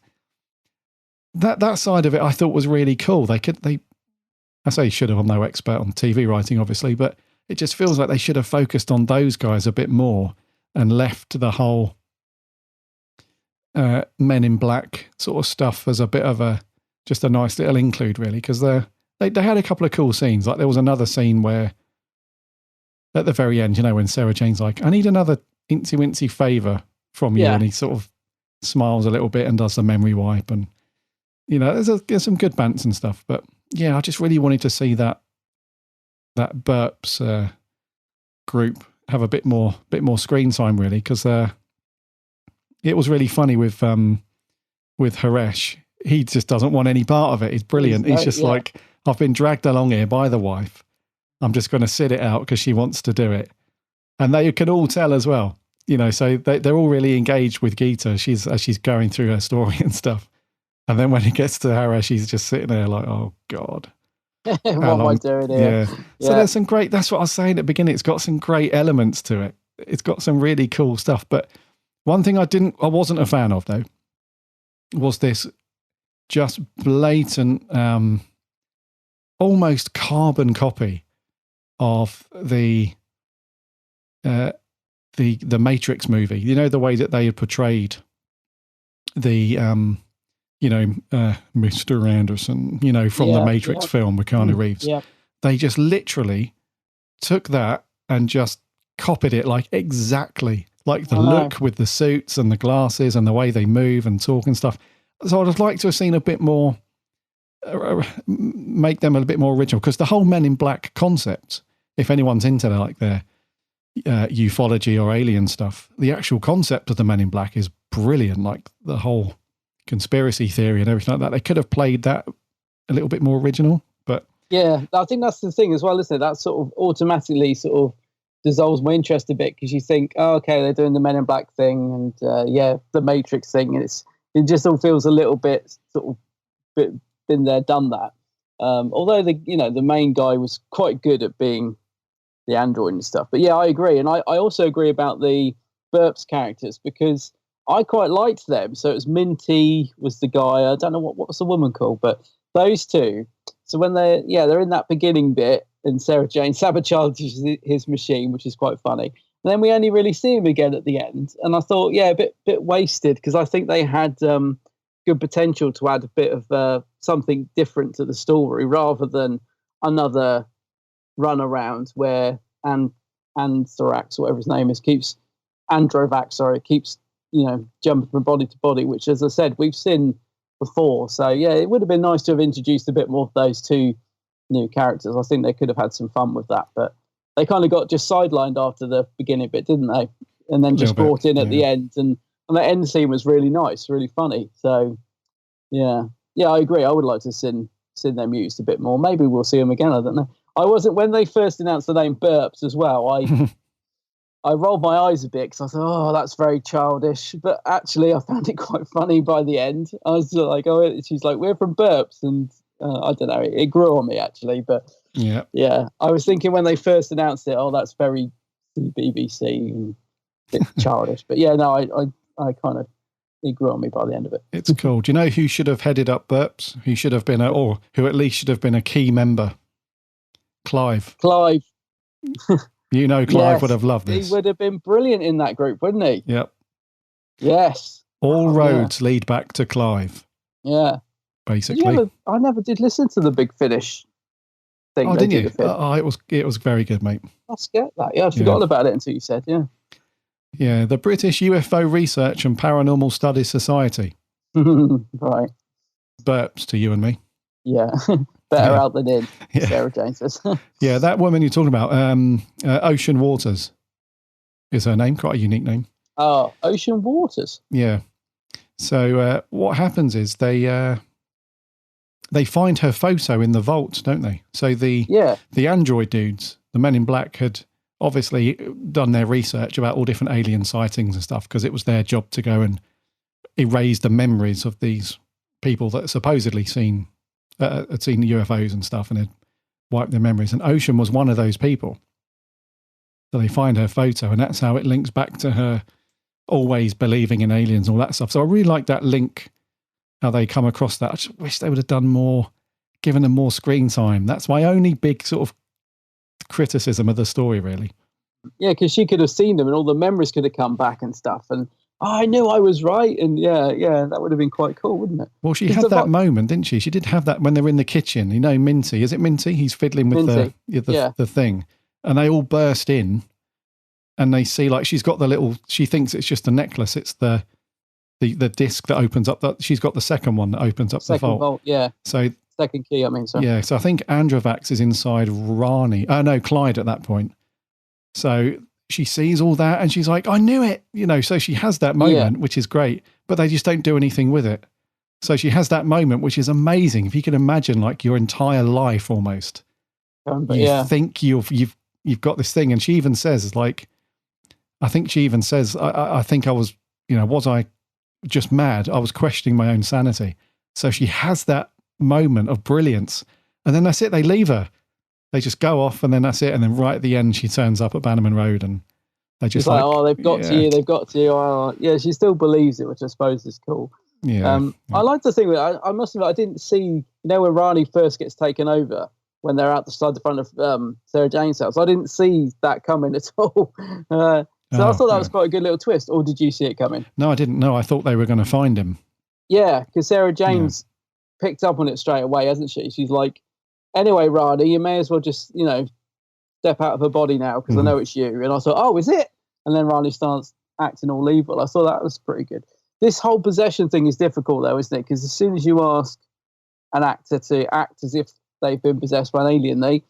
that side of it I thought was really cool. I say should have, I'm no expert on TV writing, obviously, but it just feels like they should have focused on those guys a bit more and left the whole Men in Black sort of stuff as a bit of just a nice little include, really, because they had a couple of cool scenes. Like there was another scene where at the very end, you know, when Sarah Jane's like, I need another incy wincy favour from you, and he sort of smiles a little bit and does the memory wipe, and you know, there's some good bants and stuff. But yeah, I just really wanted to see that B.U.R.P.S. Group have a bit more screen time, really, because it was really funny with Haresh. He just doesn't want any part of it. He's brilliant. He's just like, I've been dragged along here by the wife. I'm just going to sit it out because she wants to do it. And they can all tell as well, you know, so they're all really engaged with Geeta as she's going through her story and stuff. And then when it gets to Haresh, she's just sitting there like, oh God. What am I doing here? So there's some great, that's what I was saying at the beginning. It's got some great elements to it. It's got some really cool stuff. But one thing I wasn't a fan of though, was this just blatant, almost carbon copy of the Matrix movie. You know, the way that they had portrayed the, you know, Mr. Anderson, you know, from the Matrix film with Keanu Reeves. Yeah. They just literally took that and just copied it like exactly, like the look with the suits and the glasses and the way they move and talk and stuff. So I'd like to have seen a bit more, make them a bit more original, because the whole Men in Black concept, if anyone's into like their ufology or alien stuff, the actual concept of the Men in Black is brilliant. Like the whole conspiracy theory and everything like that. They could have played that a little bit more original, but yeah, I think that's the thing as well, isn't it? That sort of automatically sort of dissolves my interest a bit, because you think, oh, okay, they're doing the Men in Black thing and the Matrix thing. It just all feels a little bit sort of been there, done that. Although the main guy was quite good at being the android and stuff. But yeah, I agree, and I also agree about the B.U.R.P.S. characters, because I quite liked them. So it was Minty was the guy. I don't know what was the woman called, but those two. So when they're in that beginning bit, and Sarah Jane sabotages his machine, which is quite funny. And then we only really see him again at the end, and I thought, a bit wasted, because I think they had good potential to add a bit of something different to the story, rather than another run around where Androvax, whatever his name is, keeps jumping from body to body, which, as I said, we've seen before. So yeah, it would have been nice to have introduced a bit more of those two new characters. I think they could have had some fun with that, but they kind of got just sidelined after the beginning bit, didn't they? And then just brought in at the end, and that end scene was really nice, really funny. So yeah, I agree. I would like to see them used a bit more. Maybe we'll see them again. I don't know. I wasn't, when they first announced the name B.U.R.P.S. as well, I rolled my eyes a bit, because I thought, oh, that's very childish. But actually, I found it quite funny by the end. I was like, oh, she's like, we're from B.U.R.P.S. And I don't know, it grew on me, actually. But yeah, I was thinking when they first announced it, oh, that's very BBC and a bit childish. But yeah, no, I kind of he grew on me by the end of it. It's cool. Do you know who should have headed up B.U.R.P.S.S? Who should have been, or who at least should have been a key member? Clive. Clive. You know, Clive would have loved this. He would have been brilliant in that group, wouldn't he? Yep. Yes. All roads lead back to Clive. Yeah. Basically. I never did listen to the Big Finish thing. Oh, didn't you? It was very good, mate. I get that. Yeah, I'd forgotten about it until you said, yeah. Yeah, the British UFO Research and Paranormal Studies Society. Right. B.U.R.P.S. to you and me. Yeah. Better out than in, Sarah Jane says. Yeah, that woman you're talking about, Ocean Waters is her name. Quite a unique name. Oh, Ocean Waters. Yeah. So what happens is they find her photo in the vault, don't they? So the android dudes, the Men in Black, had obviously done their research about all different alien sightings and stuff, because it was their job to go and erase the memories of these people that supposedly had seen UFOs and stuff, and had wiped their memories. And Ocean was one of those people. So they find her photo, and that's how it links back to her always believing in aliens and all that stuff. So I really like that link, how they come across that. I just wish they would have done more, given them more screen time. That's my only big sort of criticism of the story, really. Yeah, because she could have seen them and all the memories could have come back and stuff. And I knew I was right. And yeah, that would have been quite cool, wouldn't it? Well, she had that moment, didn't she? She did have that when they're in the kitchen. You know, Minty. Is it Minty? He's fiddling with the thing. And they all burst in and they see, like, she's got the little, she thinks it's just a necklace. It's the disc that opens up. She's got the second one that opens up the vault. Yeah. So second key, sorry. Yeah, so I think Androvax is inside Clyde at that point. So she sees all that and she's like, I knew it, so she has that moment, which is great, but they just don't do anything with it. So she has that moment, which is amazing. If you can imagine, like, your entire life almost, think you've got this thing. And she even says, like, I think I think I was, was I just mad? I was questioning my own sanity. So she has that moment of brilliance, and then that's it. They leave her. They just go off, and then that's it. And then right at the end, she turns up at Bannerman Road, and they just they've got to you. They've got to you. Oh, yeah, she still believes it, which I suppose is cool. Yeah. I like to think that I must admit I didn't see, when Rani first gets taken over, when they're outside the front of Sarah Jane's house. I didn't see that coming at all. So I thought that was quite a good little twist. Or did you see it coming? No, I didn't know. I thought they were going to find him. Yeah, because Sarah Jane's picked up on it straight away, hasn't she? She's like, anyway, Rani, you may as well just, step out of her body now, because I know it's you. And I thought, oh, is it? And then Rani starts acting all evil. I thought that was pretty good. This whole possession thing is difficult, though, isn't it? Because as soon as you ask an actor to act as if they've been possessed by an alien,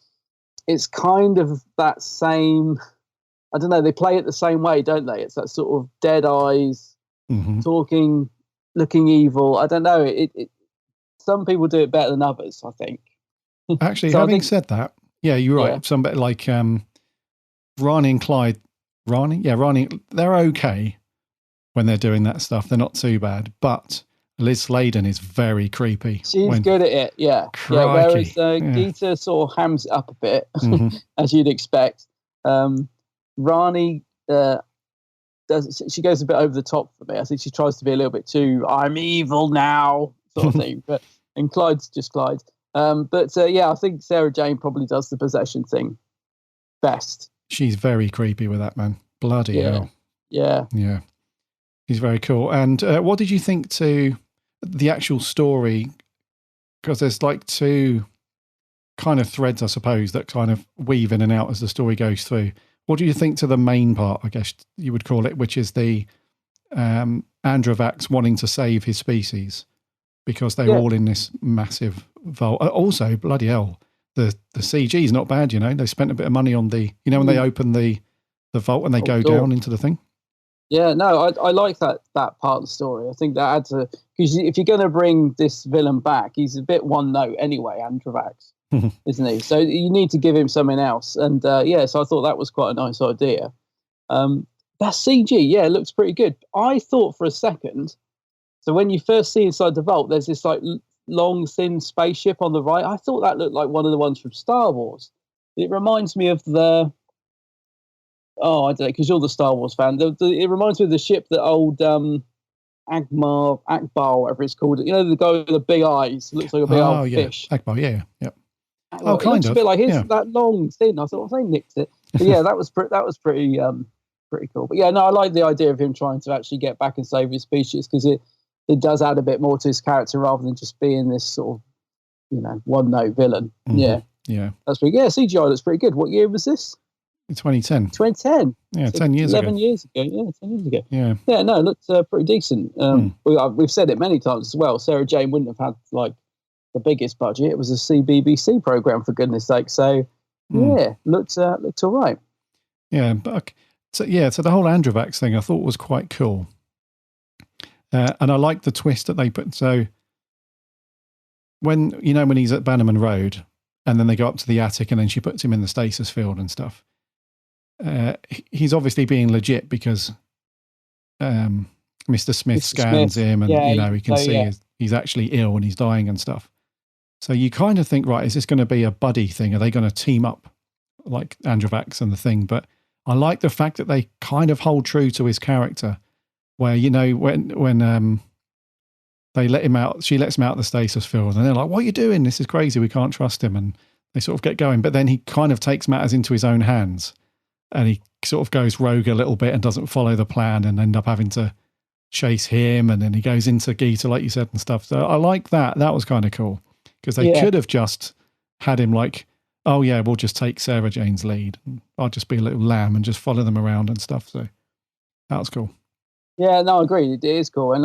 it's kind of that same, I don't know, they play it the same way, don't they? It's that sort of dead eyes, talking, looking evil. I don't know. Some people do it better than others, I think. Actually, having said that, yeah, you're right. Yeah. Somebody like Rani and Clyde, Rani, they're okay when they're doing that stuff. They're not too bad, but Liz Sladen is very creepy. She's good at it, yeah. Crikey. Whereas Geeta sort of hams it up a bit, as you'd expect. Rani she goes a bit over the top for me. I think she tries to be a little bit too I'm evil now sort of thing. And Clyde's just Clyde. I think Sarah Jane probably does the possession thing best. She's very creepy with that, man. Bloody hell. Yeah. Yeah. She's very cool. And what did you think to the actual story? Because there's like two kind of threads, I suppose, that kind of weave in and out as the story goes through. What do you think to the main part, I guess you would call it, which is the Androvax wanting to save his species because they're all in this massive vault? Also, bloody hell, the CG is not bad, They spent a bit of money on the, when they open the vault and they go down into the thing. Yeah, no, I like that part of the story. I think that adds because if you're going to bring this villain back, he's a bit one note anyway, Androvax, isn't he? So you need to give him something else. And so I thought that was quite a nice idea. That CG, it looks pretty good. I thought for a second, so when you first see inside the vault, there's this like long, thin spaceship on the right. I thought that looked like one of the ones from Star Wars. It reminds me of I don't know, because you're the Star Wars fan. It reminds me of the ship that old Akbar, whatever it's called. You know, the guy with the big eyes. Looks like a big old fish. Akbar, yeah. Well, kind of. A bit like his that long thin. I thought, they nicked it. But yeah, that was pretty cool. But yeah, no, I like the idea of him trying to actually get back and save his species, because it does add a bit more to his character rather than just being this sort of, one note villain. Mm-hmm. Yeah, that's pretty. Yeah, CGI looks pretty good. What year was this? 2010. 2010. Yeah, so 10 years 11 ago. 11 years ago. Yeah, 10 years ago. Yeah. Yeah, no, it looks pretty decent. We've said it many times as well. Sarah Jane wouldn't have had like the biggest budget. It was a CBBC program, for goodness sake. So yeah, looked all right. Yeah, but so the whole Androvax thing I thought was quite cool, and I like the twist that they put. So when he's at Bannerman Road, and then they go up to the attic, and then she puts him in the stasis field and stuff. He's obviously being legit because Mr. Smith scans him, and he can see he's actually ill and he's dying and stuff. So you kind of think, right, is this going to be a buddy thing? Are they going to team up like Androvax and the Thing? But I like the fact that they kind of hold true to his character, where when they let him out, she lets him out of the stasis field, and they're like, "What are you doing? This is crazy. We can't trust him." And they sort of get going, but then he kind of takes matters into his own hands, and he sort of goes rogue a little bit and doesn't follow the plan, and end up having to chase him, and then he goes into Gita, like you said, and stuff. So I like that. That was kind of cool, because they could have just had him like, "Oh yeah, we'll just take Sarah Jane's lead. I'll just be a little lamb and just follow them around and stuff." So that was cool. Yeah, no, I agree. It is cool, and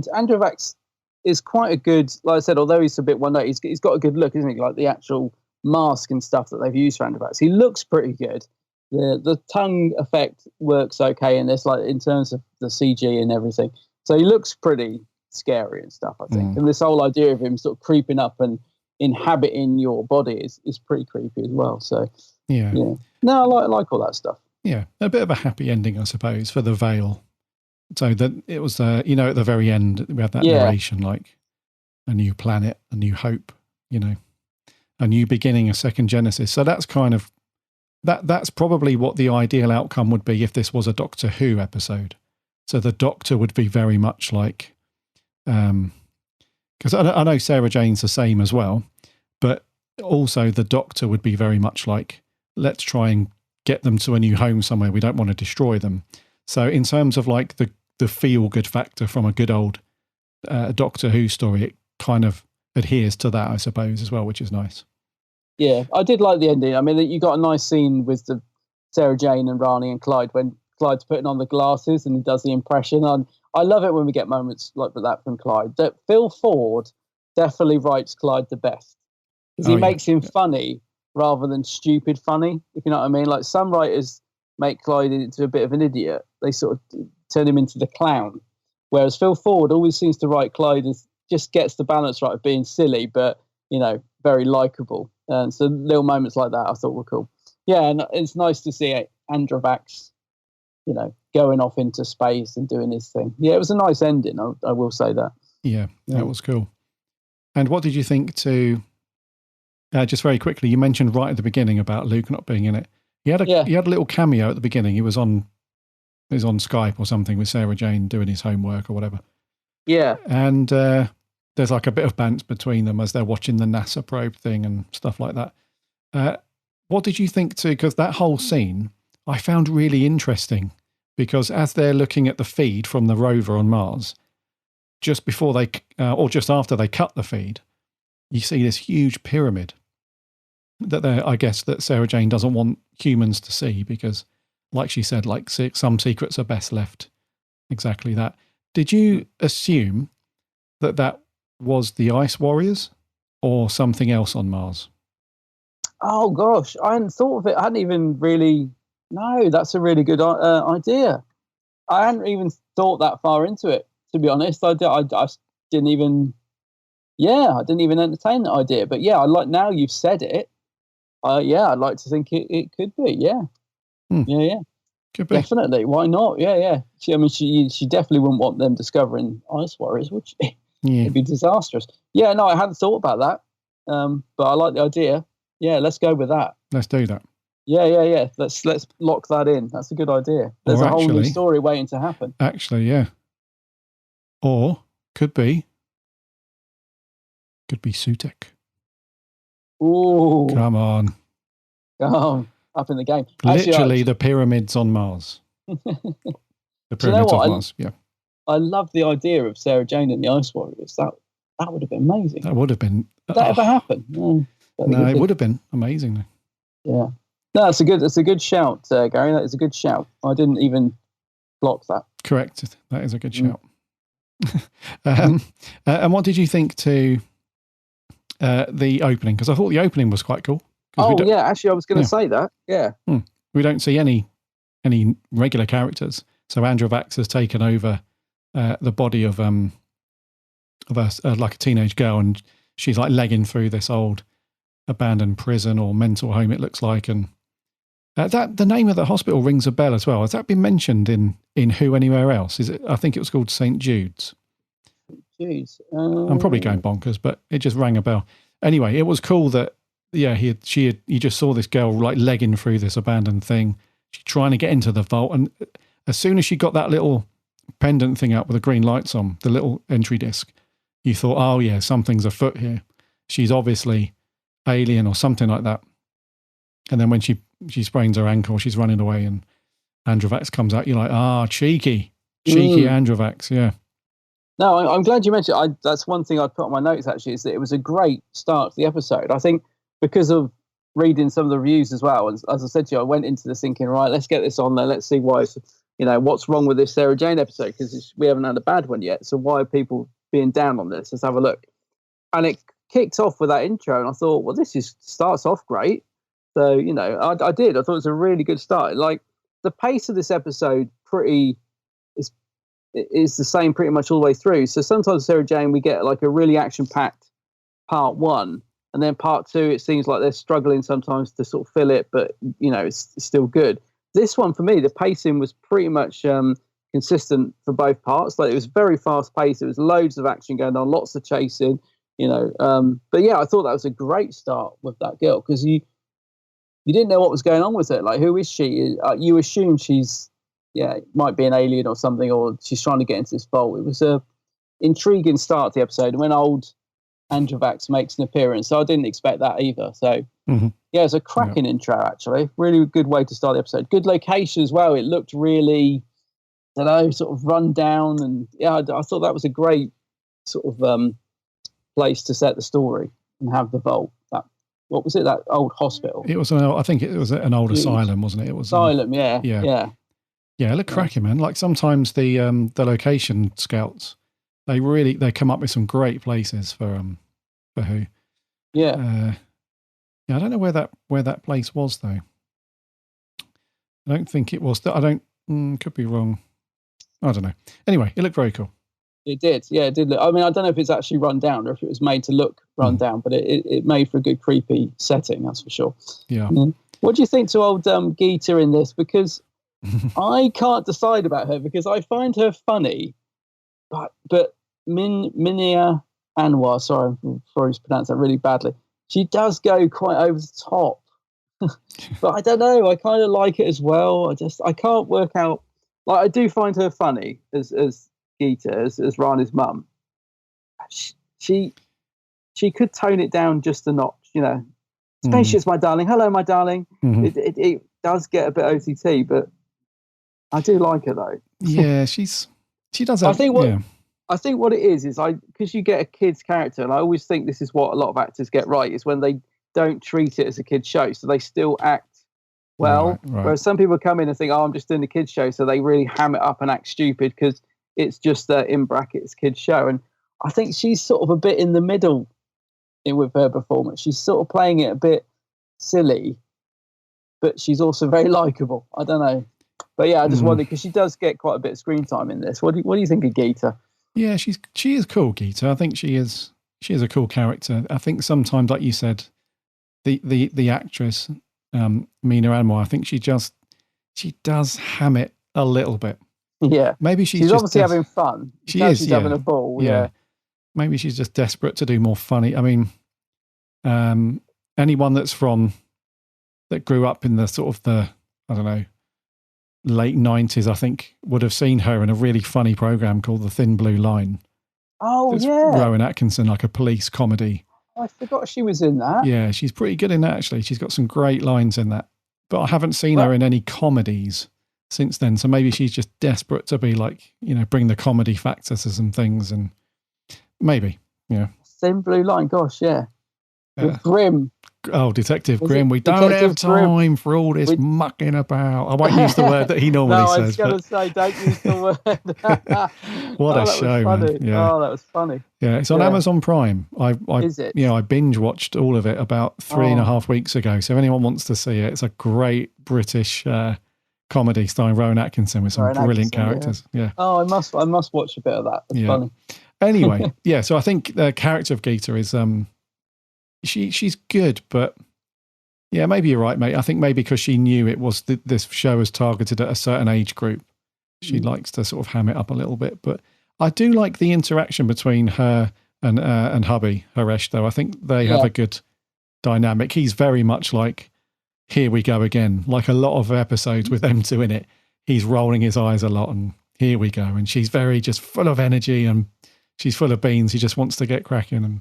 Androvax is quite a good. Like I said, although he's a bit one note, he's got a good look, isn't he? Like the actual mask and stuff that they've used for Androvax, he looks pretty good. The tongue effect works okay in this, like in terms of the CG and everything. So he looks pretty scary and stuff, I think. And this whole idea of him sort of creeping up and inhabiting your body is pretty creepy as well. So yeah. No, I like all that stuff. Yeah, a bit of a happy ending, I suppose, for the Veil. So that it was, at the very end, we had that narration, like a new planet, a new hope, a new beginning, a second Genesis. So that's kind of, that's probably what the ideal outcome would be if this was a Doctor Who episode. So the Doctor would be very much like, because I know Sarah Jane's the same as well, but also the Doctor would be very much like, let's try and get them to a new home somewhere. We don't want to destroy them. So in terms of like the feel-good factor from a good old Doctor Who story, it kind of adheres to that, I suppose, as well, which is nice. Yeah, I did like the ending. I mean, you got a nice scene with the Sarah Jane and Rani and Clyde when Clyde's putting on the glasses and he does the impression. And I love it when we get moments like that from Clyde. That Phil Ford definitely writes Clyde the best, because he makes him funny rather than stupid funny, if you know what I mean. Like some writers make Clyde into a bit of an idiot. They sort of turn him into the clown. Whereas Phil Ford always seems to write Clyde as just gets the balance right of being silly, but, very likable. And so little moments like that I thought were cool. Yeah, and it's nice to see Androvax, going off into space and doing his thing. Yeah, it was a nice ending, I will say that. Yeah, that was cool. And what did you think to, just very quickly, you mentioned right at the beginning about Luke not being in it. He had a little cameo at the beginning. He was on Skype or something with Sarah Jane doing his homework or whatever. Yeah. And there's like a bit of bants between them as they're watching the NASA probe thing and stuff like that. What did you think too? Because that whole scene I found really interesting, because as they're looking at the feed from the rover on Mars, just before they, or just after they cut the feed, you see this huge pyramid that I guess that Sarah Jane doesn't want humans to see, because like she said, like some secrets are best left. Exactly that. Did you assume that was the Ice Warriors or something else on Mars? Oh gosh, I hadn't thought of it. I hadn't even really. No, that's a really good idea. I hadn't even thought that far into it, to be honest. I didn't even. Yeah, I didn't even entertain that idea. But yeah, now you've said it. I'd like to think it could be. Yeah. Yeah. Could be. Definitely. Why not? Yeah. She definitely wouldn't want them discovering Ice Warriors, would she? Yeah. It'd be disastrous. Yeah, no, I hadn't thought about that. But I like the idea. Yeah, let's go with that. Let's do that. Yeah. Let's lock that in. That's a good idea. There's a whole new story waiting to happen. Actually, yeah. Or could be Sutek. Ooh. Come on. Oh, up in the game. Literally the pyramids on Mars. The pyramids of Mars, yeah. I love the idea of Sarah Jane and the Ice Warriors. That would have been amazing. That would have been. Did that ever happen? No, it would have been amazing. Yeah. No, it's a good shout, Gary. That is a good shout. I didn't even block that. Correct. That is a good shout. And what did you think to the opening? Because I thought the opening was quite cool. Yeah, actually, I was going to say that. Yeah. We don't see any regular characters. So Androvax has taken over the body of like a teenage girl, and she's like legging through this old abandoned prison or mental home, it looks like. And that the name of the hospital rings a bell as well. Has that been mentioned in Who Anywhere Else? Is it? I think it was called St. Jude's. Jude's. I'm probably going bonkers, but it just rang a bell. Anyway, it was cool that you just saw this girl like legging through this abandoned thing. She's trying to get into the vault, and as soon as she got that little pendant thing up with the green lights on, the little entry disc, you thought, oh yeah, something's afoot here. She's obviously alien or something like that. And then when she sprains her ankle, she's running away, and Androvax comes out. You're like, cheeky Androvax, yeah. No, I'm glad you mentioned it. That's one thing I'd put on my notes, actually, is that it was a great start to the episode. I think because of reading some of the reviews as well, as I said to you, I went into this thinking, right, let's get this on there. Let's see why, what's wrong with this Sarah Jane episode, because we haven't had a bad one yet. So why are people being down on this? Let's have a look. And it kicked off with that intro, and I thought, well, starts off great. So, I did. I thought it was a really good start. Like, the pace of this episode is the same pretty much all the way through. So sometimes Sarah Jane, we get like a really action-packed part one, and then part two, it seems like they're struggling sometimes to sort of fill it, but, it's still good. This one, for me, the pacing was pretty much consistent for both parts. Like, it was very fast-paced. There was loads of action going on, lots of chasing, But, yeah, I thought that was a great start with that girl, because you didn't know what was going on with her. Like, who is she? You assume she's, might be an alien or something, or she's trying to get into this vault. It was a intriguing start to the episode. And when old Androvax makes an appearance, so I didn't expect that either. So, it's a cracking intro, actually. Really good way to start the episode. Good location as well. It looked really, sort of run down. And, I thought that was a great sort of place to set the story and have the vault. What was it? That old hospital? It was I think it was an old asylum, wasn't it? It was asylum, yeah. Yeah, it looked cracking, man. Like, sometimes the location scouts, they come up with some great places for Who. Yeah. I don't know where that place was, though. I don't think it was. Could be wrong. I don't know. Anyway, it looked very cool. It did. Yeah, it did look. I mean, I don't know if it's actually run down or if it was made to look run down, but it made for a good creepy setting, that's for sure. Yeah. What do you think to old Geeta in this? Because I can't decide about her, because I find her funny, but Minia Anwar, sorry, I'm probably pronounced that really badly. She does go quite over the top. But I don't know. I kind of like it as well. I can't work out. Like, I do find her funny as Geeta, as Rani's mum. She could tone it down just a notch, Spaceships, my darling. Hello, my darling. It does get a bit OTT, but I do like her though. Yeah, she does. I think what it is because you get a kid's character, and I always think this is what a lot of actors get right, is when they don't treat it as a kid's show, so they still act well. Right. Whereas some people come in and think, I'm just doing a kid's show, so they really ham it up and act stupid because it's just in brackets kid's show. And I think she's sort of a bit in the middle with her performance. She's sort of playing it a bit silly, but she's also very likable. I don't know. But yeah, I just wondered, because she does get quite a bit of screen time in this. What do you think of Geeta? Yeah, she is cool, Geeta. I think she is a cool character. I think sometimes, like you said, the actress, Mina Anwar, I think she does ham it a little bit. Yeah. Maybe she's obviously having fun. She's having a ball. Yeah. Maybe she's just desperate to do more funny. I mean, anyone that grew up in the sort of I don't know, late 90s, I think, would have seen her in a really funny program called The Thin Blue Line. Oh, It's yeah. Rowan Atkinson, like a police comedy. I forgot she was in that. Yeah, she's pretty good in that, actually. She's got some great lines in that. But I haven't seen her in any comedies since then. So maybe she's just desperate to be like, bring the comedy factor to some things. And maybe, Thin Blue Line, gosh, yeah. With Grimm. Oh, Detective Grimm. We don't have time for all this mucking about. I won't use the word that he normally says. I was going to say, don't use the word. What a show, man. Yeah. Oh, that was funny. Yeah, it's on Amazon Prime. Is it? I binge watched all of it about 3.5 weeks ago. So if anyone wants to see it, it's a great British comedy starring Rowan Atkinson with some brilliant characters. Yeah. Oh, I must watch a bit of that. It's funny. Anyway, so I think the character of Geeta is she's good, but yeah, maybe you're right, mate. I think maybe because she knew it was this show was targeted at a certain age group, she likes to sort of ham it up a little bit. But I do like the interaction between her and hubby Haresh, though. I think they have a good dynamic. He's very much like, here we go again. Like a lot of episodes with them two in it, he's rolling his eyes a lot, and here we go. And she's very just full of energy, and she's full of beans. He just wants to get cracking, and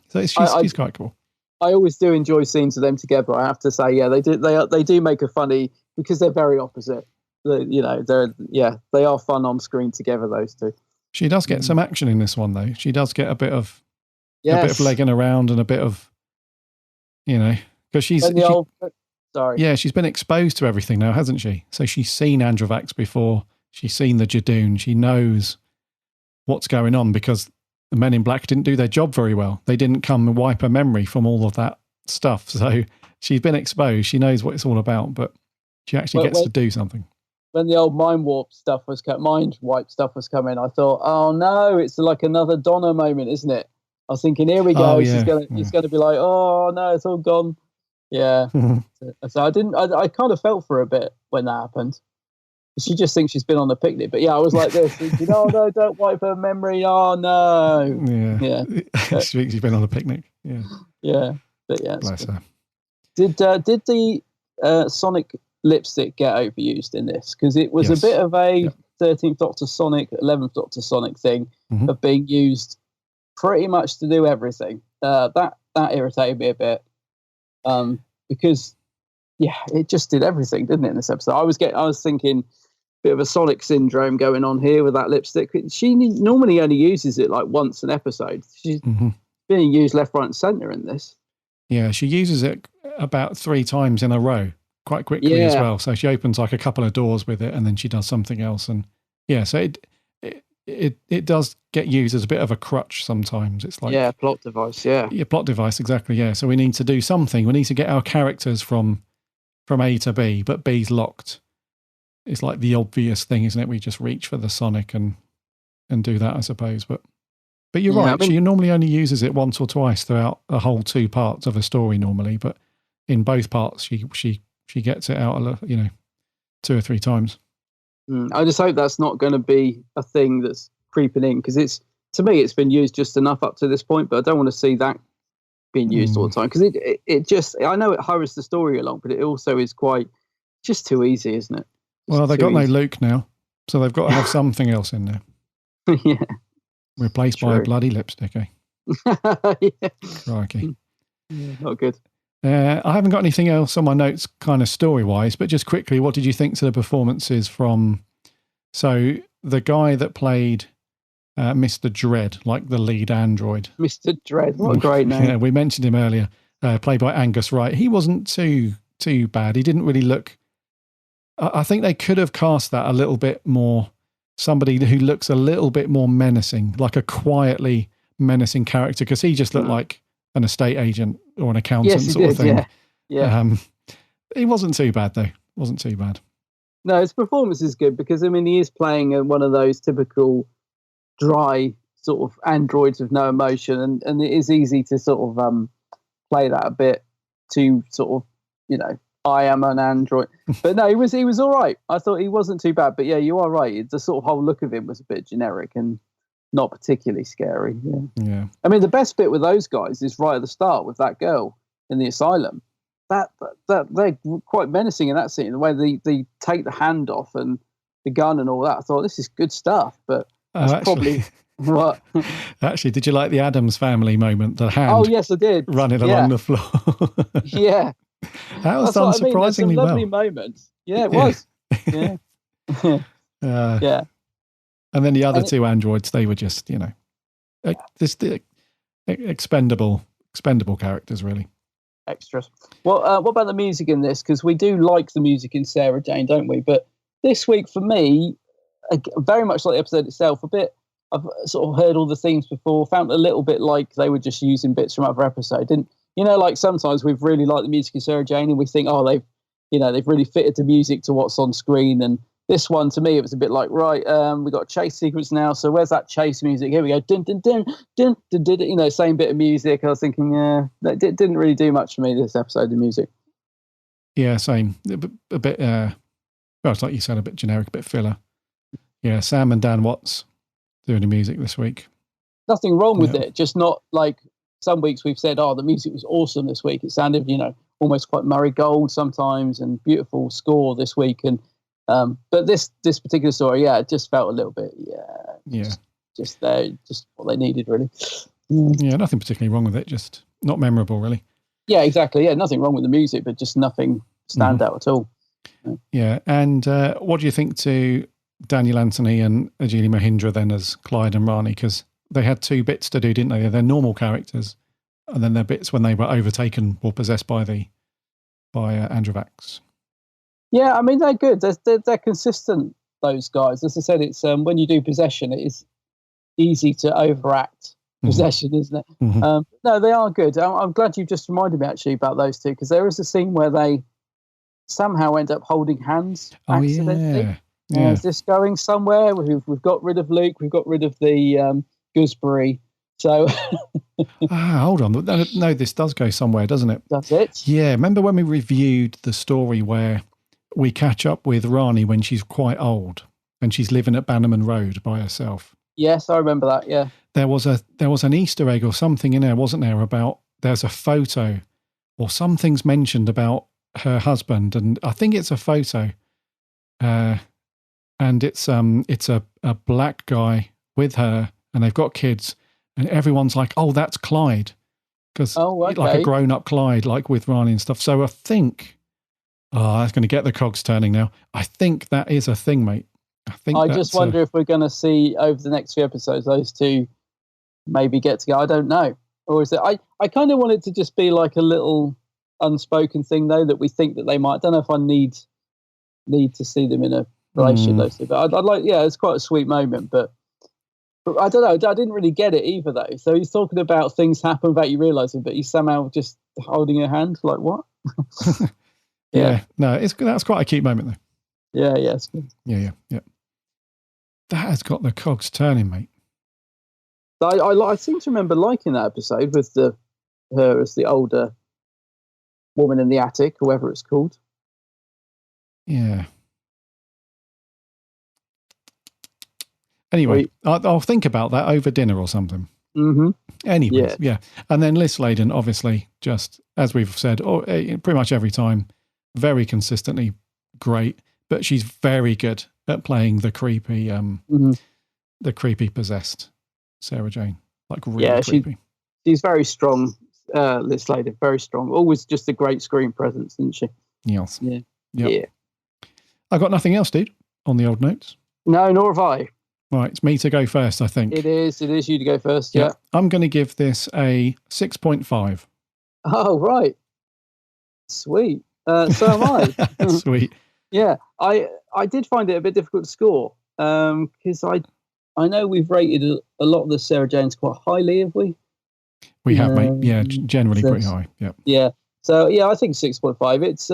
so she's quite cool. I always do enjoy scenes of them together. I have to say, they do make a funny, because they're very opposite. They are fun on screen together, those two. She does get some action in this one, though. She does get a bit of legging around and a bit of, because she's been exposed to everything now, hasn't she? So she's seen Androvax before. She's seen the Jadoon. She knows what's going on because the Men in Black didn't do their job very well. They didn't come and wipe her memory from all of that stuff. So she's been exposed. She knows what it's all about, but she actually gets to do something. When the old mind wipe stuff was coming, I thought, oh no, it's like another Donna moment, isn't it? I was thinking, here we go. Oh, yeah. She's gonna be like, oh no, it's all gone. Yeah. So I kind of felt for her a bit when that happened. She just thinks she's been on a picnic. But yeah, I was like this, thinking, oh no, don't wipe her memory. Oh no. Yeah. She thinks she's been on a picnic. Yeah. Yeah. But yeah. Bless her. Did the Sonic lipstick get overused in this? Because it was a bit of a 13th Doctor Sonic, 11th Doctor Sonic thing of being used pretty much to do everything. That irritated me a bit. Because it just did everything, didn't it, in this episode? I was thinking bit of a Sonic syndrome going on here with that lipstick. She normally only uses it like once an episode. She's being used left, right, and centre in this. Yeah, she uses it about 3 times in a row, quite quickly as well. So she opens like a couple of doors with it, and then she does something else. And so it does get used as a bit of a crutch sometimes. It's like plot device. Yeah, plot device, exactly. Yeah, so we need to do something. We need to get our characters from A to B, but B's locked. It's like the obvious thing, isn't it? We just reach for the Sonic and do that, I suppose. But you're right. She normally only uses it once or twice throughout a whole 2 parts of a story normally. But in both parts, she gets it out, 2 or 3 times. I just hope that's not going to be a thing that's creeping in, because to me it's been used just enough up to this point, but I don't want to see that being used all the time, because it just, I know it hurries the story along, but it also is quite just too easy, isn't it? Well, they've got no Luke now, so they've got to have something else in there. Yeah. Replaced by a bloody lipstick, eh? Yeah. Crikey. Yeah, not good. I haven't got anything else on my notes kind of story-wise, but just quickly, what did you think to the performances from... So, the guy that played Mr. Dread, like the lead android. Mr. Dread, what a great name. Yeah, we mentioned him earlier, played by Angus Wright. He wasn't too bad. He didn't really look... I think they could have cast that a little bit more, somebody who looks a little bit more menacing, like a quietly menacing character, because he just looked like an estate agent or an accountant of thing. Yeah. He wasn't too bad, though. Wasn't too bad. No, his performance is good, because, he is playing one of those typical dry sort of androids with no emotion, and it is easy to sort of play that a bit to sort of, I am an android. But no, he was all right. I thought he wasn't too bad. But yeah, you are right. The sort of whole look of him was a bit generic and not particularly scary. Yeah. Yeah. The best bit with those guys is right at the start with that girl in the asylum. that they're quite menacing in that scene. The way they take the hand off and the gun and all that. I thought this is good stuff, but that's probably what. Actually, did you like the Addams Family moment? The hand. Oh yes, I did. Running along the floor. Yeah, that was done surprisingly well. Lovely moments. Yeah, it was. Yeah. Yeah. And then the other two androids, they were just, just the expendable characters, really. Extras. Well, what about the music in this? Because we do like the music in Sarah Jane, don't we? But this week, for me, very much like the episode itself, I've sort of heard all the themes before, found it a little bit like they were just using bits from other episodes. And, like sometimes we've really liked the music in Sarah Jane and we think, oh, they've really fitted the music to what's on screen. And this one, to me, it was a bit like, right, we've got a chase sequence now, so where's that chase music? Here we go, dun, dun, dun, dun, dun, dun, dun, same bit of music. I was thinking, that didn't really do much for me, this episode, the music. Yeah, same. A bit, well, it's like you said, a bit generic, a bit filler. Yeah, Sam and Dan Watts doing the music this week. Nothing wrong with it, just not like some weeks we've said, oh, the music was awesome this week. It sounded, almost quite Murray Gold sometimes, and beautiful score this week. And but this particular story, it just felt a little bit, just what they needed, really. Yeah, nothing particularly wrong with it, just not memorable, really. Yeah, exactly. Yeah, nothing wrong with the music, but just nothing stand out at all. Yeah, and what do you think to Daniel Anthony and Ajini Mahindra then as Clyde and Rani? Because they had two bits to do, didn't they? They're normal characters, and then their bits when they were overtaken or possessed by Androvax. Yeah, I mean, they're good. They're consistent, those guys. As I said, it's when you do possession, it is easy to overact possession, isn't it? Mm-hmm. No, they are good. I'm glad you just reminded me, actually, about those two, because there is a scene where they somehow end up holding hands accidentally. Yeah. Is this going somewhere? We've got rid of Luke. We've got rid of the gooseberry. So... hold on. No, this does go somewhere, doesn't it? Does it? Yeah. Remember when we reviewed the story where we catch up with Rani when she's quite old and she's living at Bannerman Road by herself? Yes, I remember that, yeah. There was an Easter egg or something in there, wasn't there, about there's a photo or something's mentioned about her husband, and I think it's a photo. And it's a black guy with her, and they've got kids, and everyone's like, "Oh, that's Clyde," because like a grown-up Clyde, like with Rani and stuff. So I think, that's going to get the cogs turning now. I think that is a thing, mate. I just wonder if we're going to see over the next few episodes those two maybe get together. I don't know, or is it? I kind of want it to just be like a little unspoken thing, though, that we think that they might. I don't know if I need to see them in a relation, those two, but I'd like, it's quite a sweet moment, but I don't know, I didn't really get it either, though. So he's talking about things happen without you realising, but he's somehow just holding her hand, like, what? No, that's quite a cute moment, though. Yeah, it's good. Yeah. That has got the cogs turning, mate. I seem to remember liking that episode with her as the older woman in the attic, whoever it's called. Yeah. Anyway, I'll think about that over dinner or something. Mm-hmm. Anyways, yeah. And then Liz Sladen, obviously, just as we've said, pretty much every time, very consistently great. But she's very good at playing the creepy, the creepy possessed Sarah Jane. Like really creepy. She's very strong, Liz Sladen, very strong. Always just a great screen presence, isn't she? Yes. Yeah. Yep. Yeah. I got nothing else, dude, on the old notes. No, nor have I. Right, it's me to go first, I think. It is you to go first, yeah. I'm going to give this a 6.5. Oh, right. Sweet. So am I. Sweet. Yeah, I did find it a bit difficult to score because I know we've rated a lot of the Sarah Janes quite highly, have we? We have, mate. Yeah, generally pretty high. Yeah. Yeah. So, I think 6.5. It's...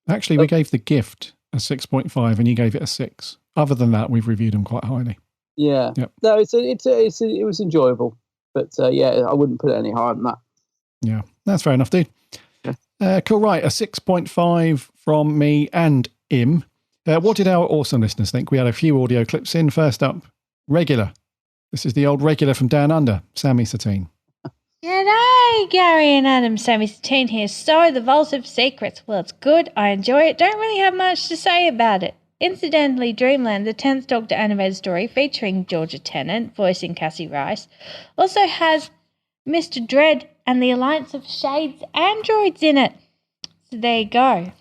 Actually, we gave The Gift a 6.5 and you gave it a 6. Other than that, we've reviewed them quite highly. Yeah. Yep. No, it was enjoyable, but I wouldn't put it any higher than that. Yeah, that's fair enough, dude. Yeah. Cool. Right, a 6.5 from me and Im. What did our awesome listeners think? We had a few audio clips in. First up, Regular. This is the old Regular from Down Under, Sammy Satine. G'day, Hey, Gary and Adam, Sammy Satine here. So, The Vault of Secrets. Well, it's good. I enjoy it. Don't really have much to say about it. Incidentally, Dreamland, the 10th Doctor animated story featuring Georgia Tennant, voicing Cassie Rice, also has Mr. Dread and the Alliance of Shades androids in it. So there you go.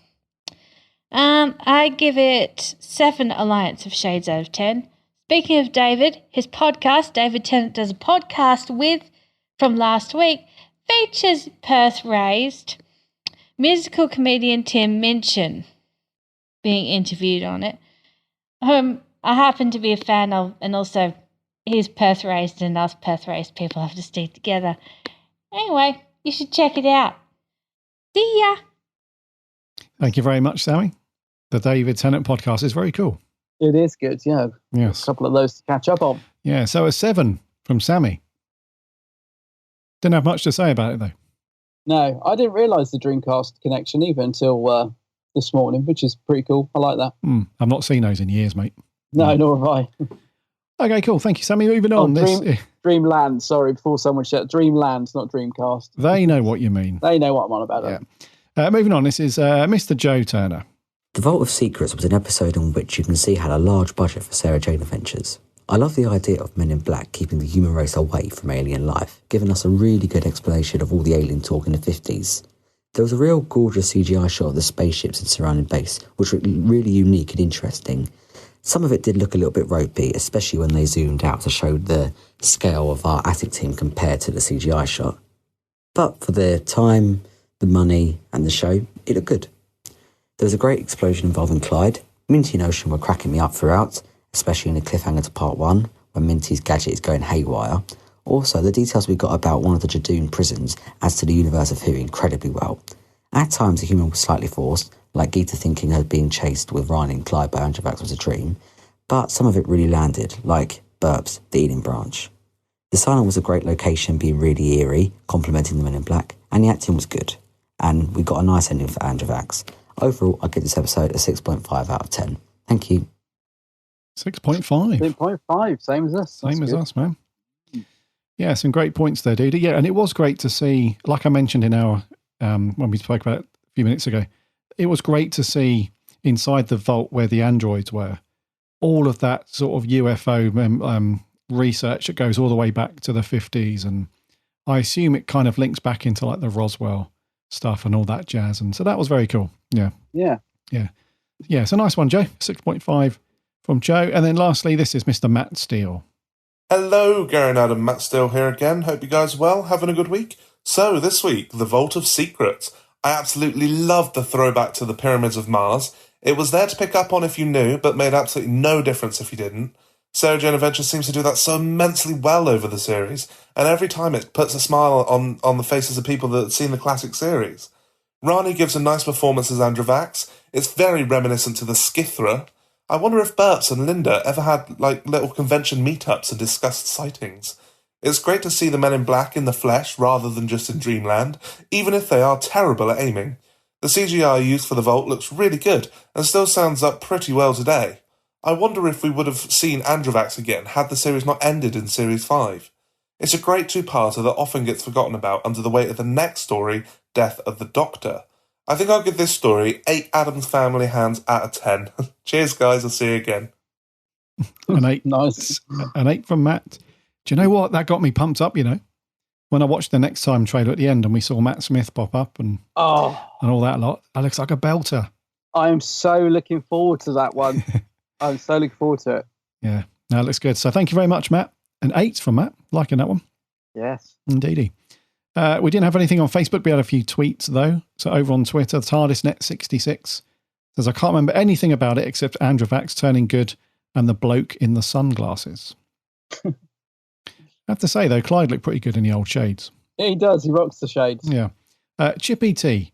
I give it 7 Alliance of Shades out of 10. Speaking of David, his podcast, David Tennant Does a Podcast With, from last week, features Perth-raised musical comedian Tim Minchin being interviewed on it, whom I happen to be a fan of, and also he's Perth-raised and us Perth-raised people have to stick together. Anyway, you should check it out. See ya! Thank you very much, Sammy. The David Tennant podcast is very cool. It is good, yeah. Yes. A couple of those to catch up on. Yeah, so a 7 from Sammy. Didn't have much to say about it, though. No, I didn't realise the Dreamcast connection either until this morning, which is pretty cool. I like that. I've not seen those in years, mate. No, nor have I. Okay, cool. Thank you, Sammy. Moving on. Dreamland, sorry, before someone said Dreamland, not Dreamcast. They know what you mean. They know what I'm on about. Yeah. Moving on, this is Mr. Joe Turner. The Vault of Secrets was an episode on which you can see had a large budget for Sarah Jane Adventures. I love the idea of Men in Black keeping the human race away from alien life, giving us a really good explanation of all the alien talk in the 50s. There was a real gorgeous CGI shot of the spaceships and surrounding base, which were really unique and interesting. Some of it did look a little bit ropey, especially when they zoomed out to show the scale of our attic team compared to the CGI shot. But for the time, the money and the show, it looked good. There was a great explosion involving Clyde. Minty and Ocean were cracking me up throughout, especially in the cliffhanger to part 1, when Minty's gadget is going haywire. Also, the details we got about one of the Jadoon prisons adds to the universe of Who incredibly well. At times, the humour was slightly forced, like Geeta thinking her being chased with Ryan and Clyde by Androvax was a dream, but some of it really landed, like B.U.R.P.S.S, the Eden branch. The Silent was a great location, being really eerie, complementing the Men in Black, and the acting was good. And we got a nice ending for Androvax. Overall, I give this episode a 6.5 out of 10. Thank you. 6.5. 6.5, same as us. Same as us, man. Yeah, some great points there, dude. Yeah, and it was great to see, like I mentioned in our, when we spoke about it a few minutes ago, it was great to see inside the vault where the androids were, all of that sort of UFO research that goes all the way back to the 50s. And I assume it kind of links back into like the Roswell stuff and all that jazz. And so that was very cool. Yeah. Yeah. Yeah. Yeah, it's a nice one, Joe. 6.5 from Joe. And then lastly, this is Mr. Matt Steele. Hello, Gary and Adam. Matt Steele here again. Hope you guys are well, having a good week. So this week, The Vault of Secrets. I absolutely loved the throwback to the Pyramids of Mars. It was there to pick up on if you knew, but made absolutely no difference if you didn't. Sarah Jane Adventures seems to do that so immensely well over the series, and every time it puts a smile on the faces of people that have seen the classic series. Rani gives a nice performance as Androvax. It's very reminiscent to the Skithra. I wonder if B.U.R.P.S. and Linda ever had like little convention meetups and discussed sightings. It's great to see the Men in Black in the flesh rather than just in Dreamland, even if they are terrible at aiming. The CGI used for the Vault looks really good and still sounds up pretty well today. I wonder if we would have seen Androvax again had the series not ended in Series 5. It's a great two-parter that often gets forgotten about under the weight of the next story, Death of the Doctor. I think I'll give this story 8 Addams Family hands out of 10. Cheers, guys. I'll see you again. An 8. Nice. An 8 from Matt. Do you know what? That got me pumped up, you know. When I watched the Next Time trailer at the end and we saw Matt Smith pop up and all that lot, that looks like a belter. I am so looking forward to that one. I'm so looking forward to it. Yeah, no, it looks good. So thank you very much, Matt. An 8 from Matt. Liking that one. Yes. Indeedy. We didn't have anything on Facebook. We had a few tweets, though. So over on Twitter, TARDISNet66 says, I can't remember anything about it except Androvax turning good and the bloke in the sunglasses. I have to say, though, Clyde looked pretty good in the old shades. Yeah, he does. He rocks the shades. Yeah. Chippy T,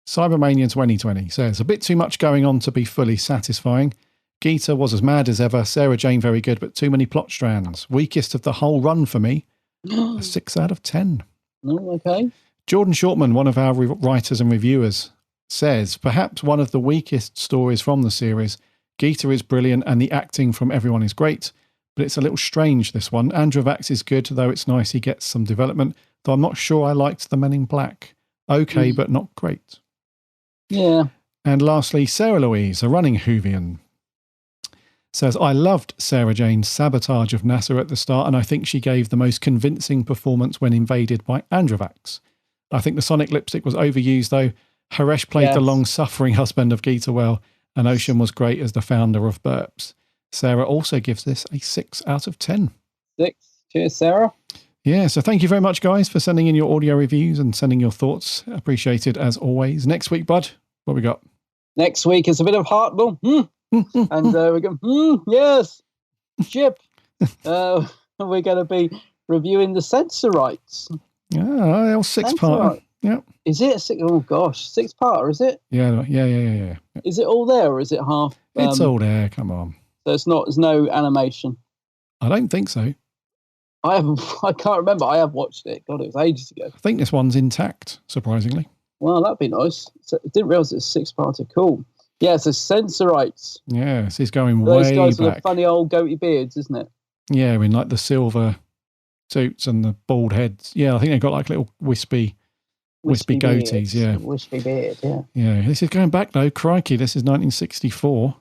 Cybermania 2020, says, a bit too much going on to be fully satisfying. Geeta was as mad as ever. Sarah Jane, very good, but too many plot strands. Weakest of the whole run for me. A 6 out of 10. Oh, okay. Jordan Shortman, one of our writers and reviewers, says, perhaps one of the weakest stories from the series. Geeta is brilliant and the acting from everyone is great, but it's a little strange, this one. Androvax is good, though it's nice he gets some development. though I'm not sure I liked the Men in Black. Okay, but not great. Yeah. And lastly, Sarah Louise, a running Whovian, says, I loved Sarah Jane's sabotage of NASA at the start, and I think she gave the most convincing performance when invaded by Androvax. I think the sonic lipstick was overused, though. Haresh played the long-suffering husband of Geeta well, and Ocean was great as the founder of B.U.R.P.S.S. Sarah also gives this a 6 out of 10. 6. Cheers, Sarah. Yeah, so thank you very much, guys, for sending in your audio reviews and sending your thoughts. Appreciated as always. Next week, bud, what we got? Next week is a bit of Hartnell. And we're going, yes, Chip. We're going to be reviewing the Sensorites. Yeah, 6-part. Yeah. Is it a 6? Oh, gosh, 6-parter, is it? Yeah. Is it all there or is it half? It's all there, come on. So there's no animation? I don't think so. I can't remember. I have watched it. God, it was ages ago. I think this one's intact, surprisingly. Well, that'd be nice. So, I didn't realise it was 6-parter. Cool. Yeah, so Sensorites. Yeah, this is going Those way guys back. with the funny old goatee beards, isn't it? Yeah, in like the silver suits and the bald heads. Yeah, I think they've got like little wispy goatees. Beards. Yeah. Wispy beard, yeah. Yeah, this is going back though. Crikey, this is 1964.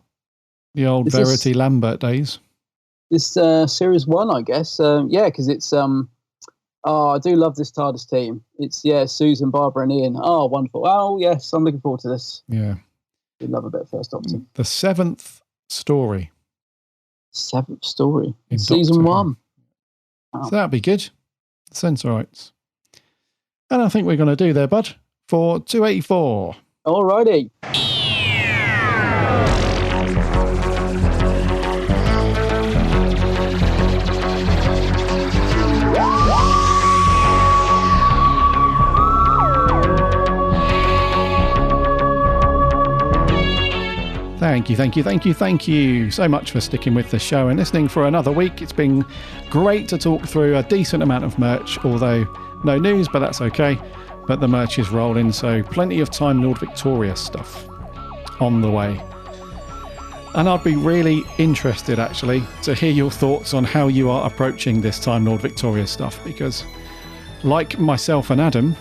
The old Verity Lambert days. This series 1, I guess. Yeah, because it's I do love this TARDIS team. It's Susan, Barbara, and Ian. Oh, wonderful. Oh, yes, I'm looking forward to this. Yeah. I love a bit of First Doctor. The 7th story. 7th story. In Season Doctor 1. Wow. So that'd be good. Sensorites. And I think we're going to do there, bud, for 284. Alrighty. Thank you so much for sticking with the show and listening for another week. It's been great to talk through a decent amount of merch, although no news, but that's okay. But the merch is rolling, so plenty of Time Lord Victoria stuff on the way. And I'd be really interested, actually, to hear your thoughts on how you are approaching this Time Lord Victoria stuff, because like myself and Adam,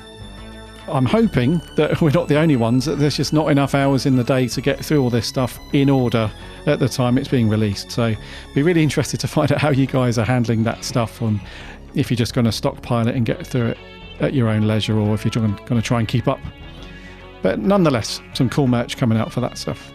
I'm hoping that we're not the only ones, that there's just not enough hours in the day to get through all this stuff in order at the time it's being released. So be really interested to find out how you guys are handling that stuff, and if you're just going to stockpile it and get through it at your own leisure, or if you're going to try and keep up. But nonetheless, some cool merch coming out for that stuff.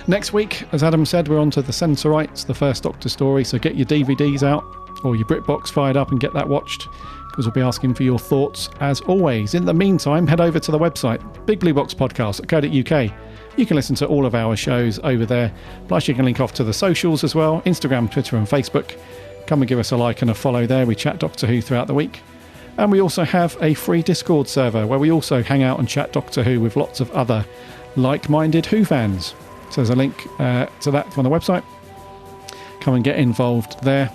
Next week, as Adam said, we're on to the Sensorites, the First Doctor story, so get your DVDs out or your Britbox fired up and get that watched, because we'll be asking for your thoughts as always. In the meantime, head over to the website, bigblueboxpodcast.co.uk. You can listen to all of our shows over there, plus you can link off to the socials as well, Instagram, Twitter and Facebook. Come and give us a like and a follow there. We chat Doctor Who throughout the week. And we also have a free Discord server where we also hang out and chat Doctor Who with lots of other like-minded Who fans. So there's a link to that on the website. Come and get involved there.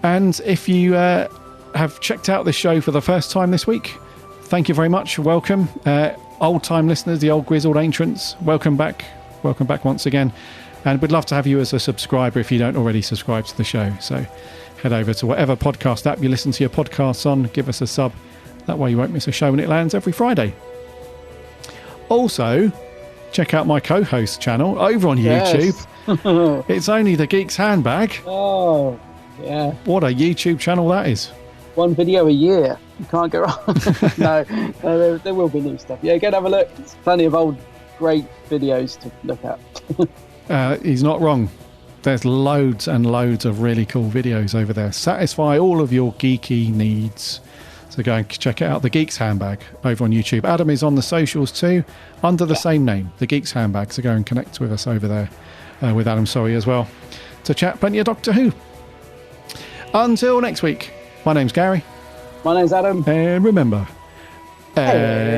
And if you have checked out this show for the first time this week, thank you very much. Welcome. Old-time listeners, the old grizzled ancients, welcome back. Welcome back once again. And we'd love to have you as a subscriber if you don't already subscribe to the show. So head over to whatever podcast app you listen to your podcasts on, give us a sub. That way you won't miss a show when it lands every Friday. Also, check out my co-host channel over on YouTube. It's only the Geek's Handbag. Oh, yeah. What a YouTube channel that is. One video a year. You can't go wrong. No, there will be new stuff. Yeah, go and have a look. There's plenty of old, great videos to look at. He's not wrong. There's loads and loads of really cool videos over there. Satisfy all of your geeky needs. So go and check it out, The Geek's Handbag, over on YouTube. Adam is on the socials too, under the same name, The Geek's Handbag. So go and connect with us over there, with Adam Sorry as well, to chat plenty of Doctor Who. Until next week, my name's Gary. My name's Adam. And remember, Allons-y.